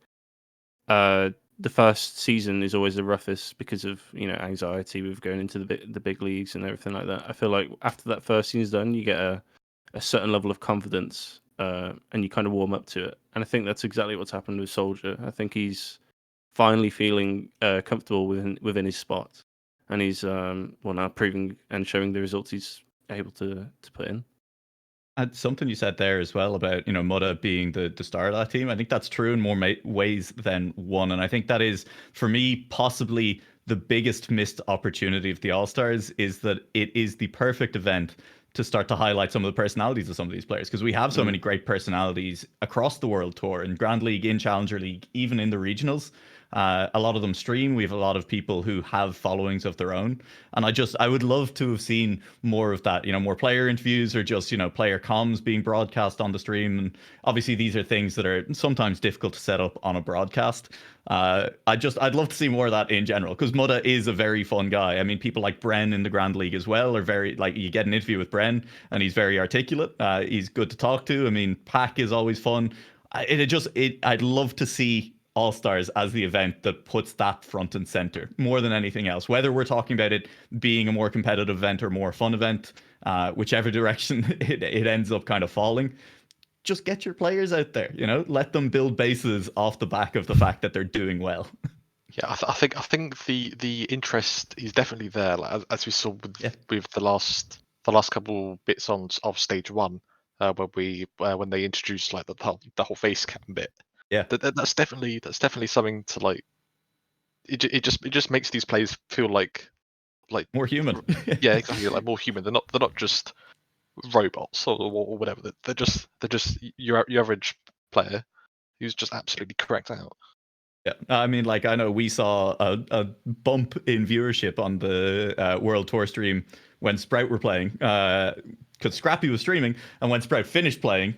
Speaker 3: the first season is always the roughest because of anxiety with going into the big leagues and everything like that. I feel like after that first season's done, you get a certain level of confidence, and you kind of warm up to it. And I think that's exactly what's happened with Soldier. I think he's finally feeling comfortable within his spot, and he's now proving and showing the results he's able to put in.
Speaker 1: And something you said there as well about, Mudda being the star of that team. I think that's true in more ways than one. And I think that is, for me, possibly the biggest missed opportunity of the All-Stars, is that it is the perfect event to start to highlight some of the personalities of some of these players. Because we have so many great personalities across the World Tour, in Grand League, in Challenger League, even in the regionals. A lot of them stream. We have a lot of people who have followings of their own. And I would love to have seen more of that, more player interviews or just, player comms being broadcast on the stream. And obviously these are things that are sometimes difficult to set up on a broadcast. I'd love to see more of that in general, because Mudda is a very fun guy. I mean, people like Bren in the Grand League as well are very, like, you get an interview with Bren and he's very articulate. He's good to talk to. I mean, Pac is always fun. I'd love to see All Stars as the event that puts that front and center more than anything else. Whether we're talking about it being a more competitive event or more fun event, whichever direction it ends up kind of falling, just get your players out there. Let them build bases off the back of the fact that they're doing well.
Speaker 2: Yeah, I think the interest is definitely there. Like, as we saw with the last couple bits of stage one, when they introduced like the whole face cam bit.
Speaker 1: Yeah,
Speaker 2: that's definitely something to like. It just makes these players feel like
Speaker 1: more human.
Speaker 2: Yeah, exactly, like more human. They're not just robots or whatever. They're just your average player who's just absolutely cracked out.
Speaker 1: Yeah, I mean, like, I know we saw a bump in viewership on the World Tour stream when Sprout were playing, because Scrappy was streaming, and when Sprout finished playing,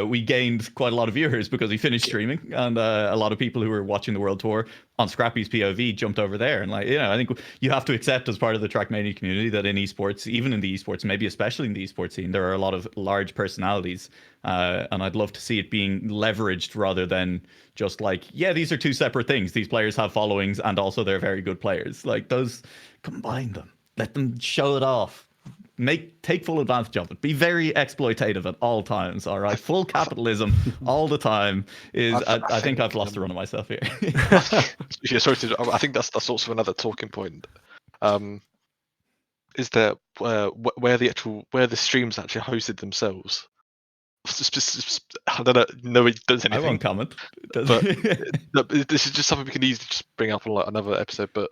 Speaker 1: we gained quite a lot of viewers because he finished streaming, and a lot of people who were watching the World Tour on Scrappy's POV jumped over there. And like, I think you have to accept as part of the Trackmania community that in esports, even in the esports, maybe especially in the esports scene, there are a lot of large personalities, and I'd love to see it being leveraged rather than just like, yeah, these are two separate things. These players have followings and also they're very good players. Like, those, combine them. Let them show it off. Take full advantage of it. Be very exploitative at all times. All right, full capitalism all the time is. I think I've lost the run of myself here.
Speaker 2: Yeah, sorry I think that's also another talking point. Is there where the streams actually hosted themselves? I don't know. Nobody does anything.
Speaker 1: I won't comment.
Speaker 2: But this is just something we can easily just bring up on like another episode. But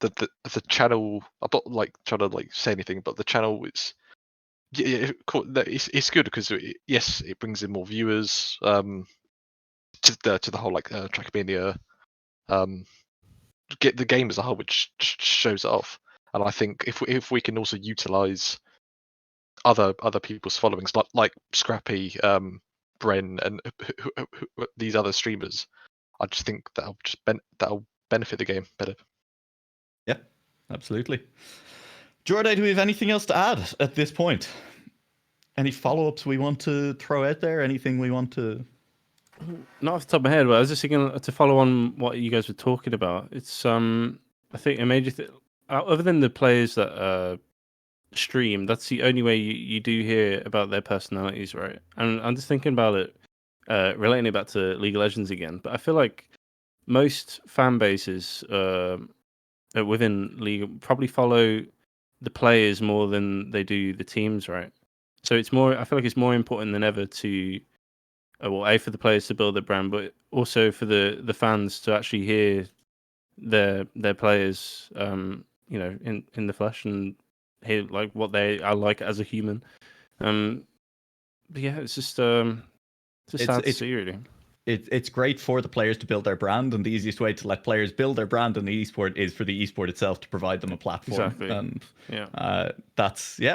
Speaker 2: the channel, I'm not like trying to like say anything, but the channel is it's good because yes, it brings in more viewers to the whole like Trackmania, get the game as a whole, which shows it off. And I think if we can also utilize other people's followings, like Scrappy, Bren, and these other streamers, I just think that'll benefit the game better.
Speaker 1: Yeah, absolutely. Jorday, do we have anything else to add at this point? Any follow-ups we want to throw out there? Anything we want to?
Speaker 3: Not off the top of my head, but I was just thinking to follow on what you guys were talking about. It's I think it made you other than the players that stream, that's the only way you do hear about their personalities, right? And I'm just thinking about it, relating it back to League of Legends again. But I feel like most fan bases within League probably follow the players more than they do the teams, right? So it's more. I feel like it's more important than ever to, well, for the players to build their brand, but also for the fans to actually hear their players, in the flesh and hear like what they are like as a human. But yeah, it's just sad to see, really.
Speaker 1: It's great for the players to build their brand, and the easiest way to let players build their brand in the esport is for the esport itself to provide them a platform.
Speaker 3: Exactly.
Speaker 1: And
Speaker 3: yeah,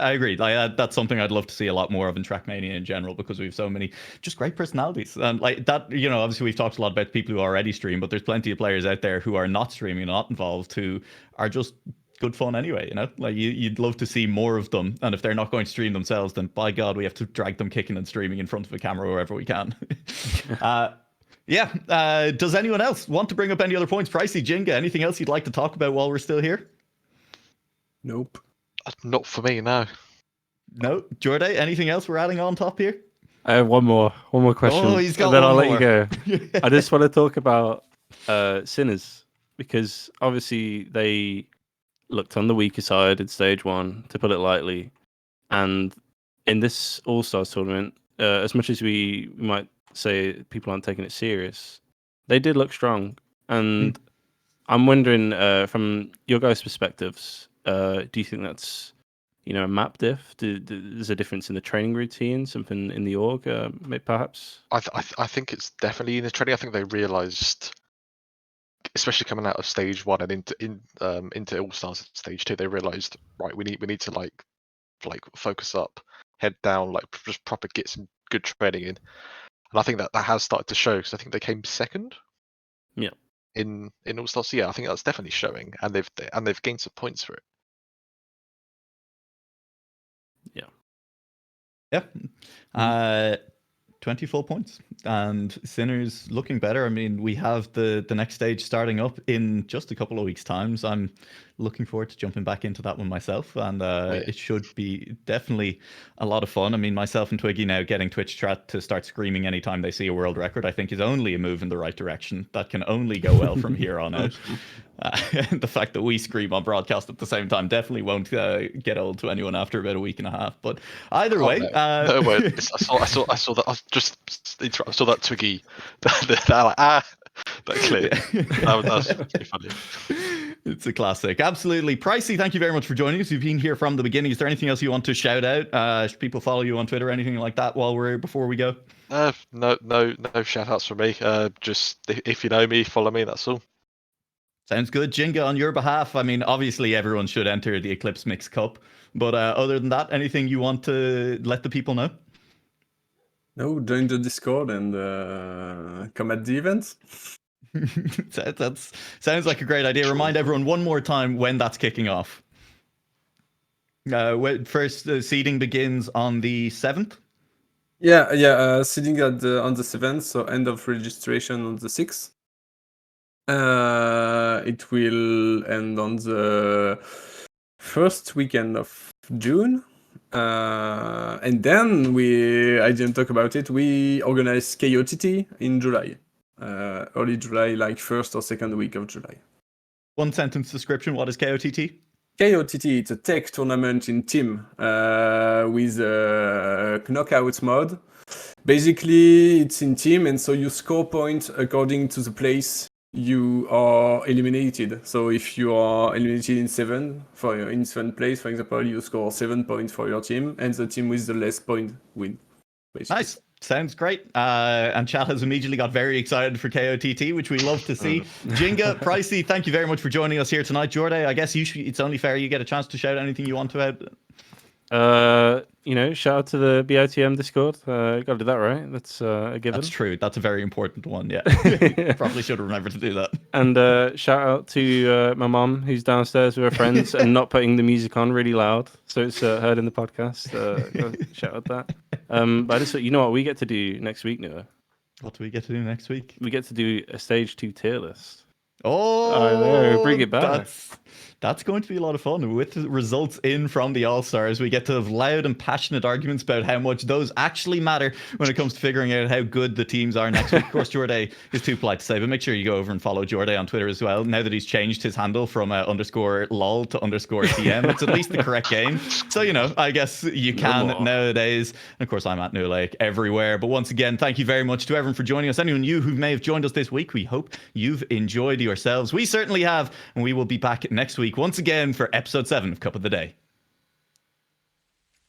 Speaker 1: I agree. Like, that's something I'd love to see a lot more of in Trackmania in general, because we have so many just great personalities. And like that, obviously we've talked a lot about people who already stream, but there's plenty of players out there who are not streaming, not involved, who are just good fun anyway. Like you'd love to see more of them. And if they're not going to stream themselves, then by God, we have to drag them kicking and streaming in front of a camera wherever we can. Yeah. Does anyone else want to bring up any other points? Pricey, Jinga, anything else you'd like to talk about while we're still here?
Speaker 4: Nope.
Speaker 2: Not for me, no.
Speaker 1: No. Jorday, anything else we're adding on top here?
Speaker 3: I have one more question.
Speaker 1: Oh, he's got
Speaker 3: and then
Speaker 1: one
Speaker 3: I'll
Speaker 1: more.
Speaker 3: let you go. I just want to talk about Sinners, because obviously they looked on the weaker side in stage one, to put it lightly. And in this All-Stars tournament, as much as we might say people aren't taking it serious, they did look strong. And I'm wondering, from your guys' perspectives, do you think that's a map diff? There's a difference in the training routine, something in the org, perhaps?
Speaker 2: I think it's definitely in the training. I think they realised, especially coming out of stage one and into All Stars stage two, they realised, right, we need to like focus up, head down, like just proper get some good training in. And I think that has started to show, because I think they came second.
Speaker 3: Yeah.
Speaker 2: In All Stars, so yeah, I think that's definitely showing, and they've gained some points for it.
Speaker 1: Yeah. 20 full points, and Sinners looking better. I mean, we have the next stage starting up in just a couple of weeks' time. So I'm looking forward to jumping back into that one myself, and it should be definitely a lot of fun. I mean, myself and Twiggy now getting Twitch chat to start screaming anytime they see a world record, I think is only a move in the right direction. That can only go well from here on out. And the fact that we scream on broadcast at the same time definitely won't get old to anyone after about a week and a half. But either way,
Speaker 2: no word. I saw that. I saw that Twiggy. That clip. That was pretty funny.
Speaker 1: It's a classic. Absolutely. Pricey, thank you very much for joining us. You've been here from the beginning. Is there anything else you want to shout out? Should people follow you on Twitter or anything like that before we go?
Speaker 2: No shout outs from me. Just if you know me, follow me, that's all.
Speaker 1: Sounds good. Jinga, on your behalf, I mean, obviously everyone should enter the Eclipse Mix Cup. But other than that, anything you want to let the people know?
Speaker 4: No, join the Discord and come at the events.
Speaker 1: That sounds like a great idea. Remind everyone one more time when that's kicking off. First seeding begins on the 7th.
Speaker 4: Yeah. Seeding on the 7th, so end of registration on the 6th. It will end on the first weekend of June. And then I didn't talk about it, we organize KOTT in July. Early July, like 1st or 2nd week of July.
Speaker 1: One sentence description, what is KOTT?
Speaker 4: KOTT, it's a tech tournament in team with a knockout mode. Basically, it's in team, and so you score points according to the place you are eliminated. So if you are eliminated in 7th place, for example, you score 7 points for your team, and the team with the less point win. Basically.
Speaker 1: Nice. Sounds great. And chat has immediately got very excited for KOTT, which we love to see. Jinga, Pricey, thank you very much for joining us here tonight. Jorday, I guess it's only fair you get a chance to shout anything you want to out.
Speaker 3: Shout out to the BITM Discord. Gotta do that, right? That's a given.
Speaker 1: That's true. That's a very important one. Yeah. Probably should have remembered to do that. And
Speaker 3: shout out to my mom, who's downstairs with her friends and not putting the music on really loud, so it's heard in the podcast. Shout out that. But I just thought, you know what we get to do next week, Noah?
Speaker 1: What do we get to do next week?
Speaker 3: We get to do a stage 2 tier list.
Speaker 1: Oh,
Speaker 3: I know, bring it back.
Speaker 1: That's going to be a lot of fun. With the results in from the All-Stars, we get to have loud and passionate arguments about how much those actually matter when it comes to figuring out how good the teams are next week. Of course, Jorday is too polite to say, but make sure you go over and follow Jorday on Twitter as well. Now that he's changed his handle from _lol to _TM, it's at least the correct game. So, I guess you can nowadays. And of course, I'm at Nualaoch everywhere. But once again, thank you very much to everyone for joining us. Anyone you who may have joined us this week, we hope you've enjoyed yourselves. We certainly have, and we will be back next week once again for episode 7 of Cuppa The Day.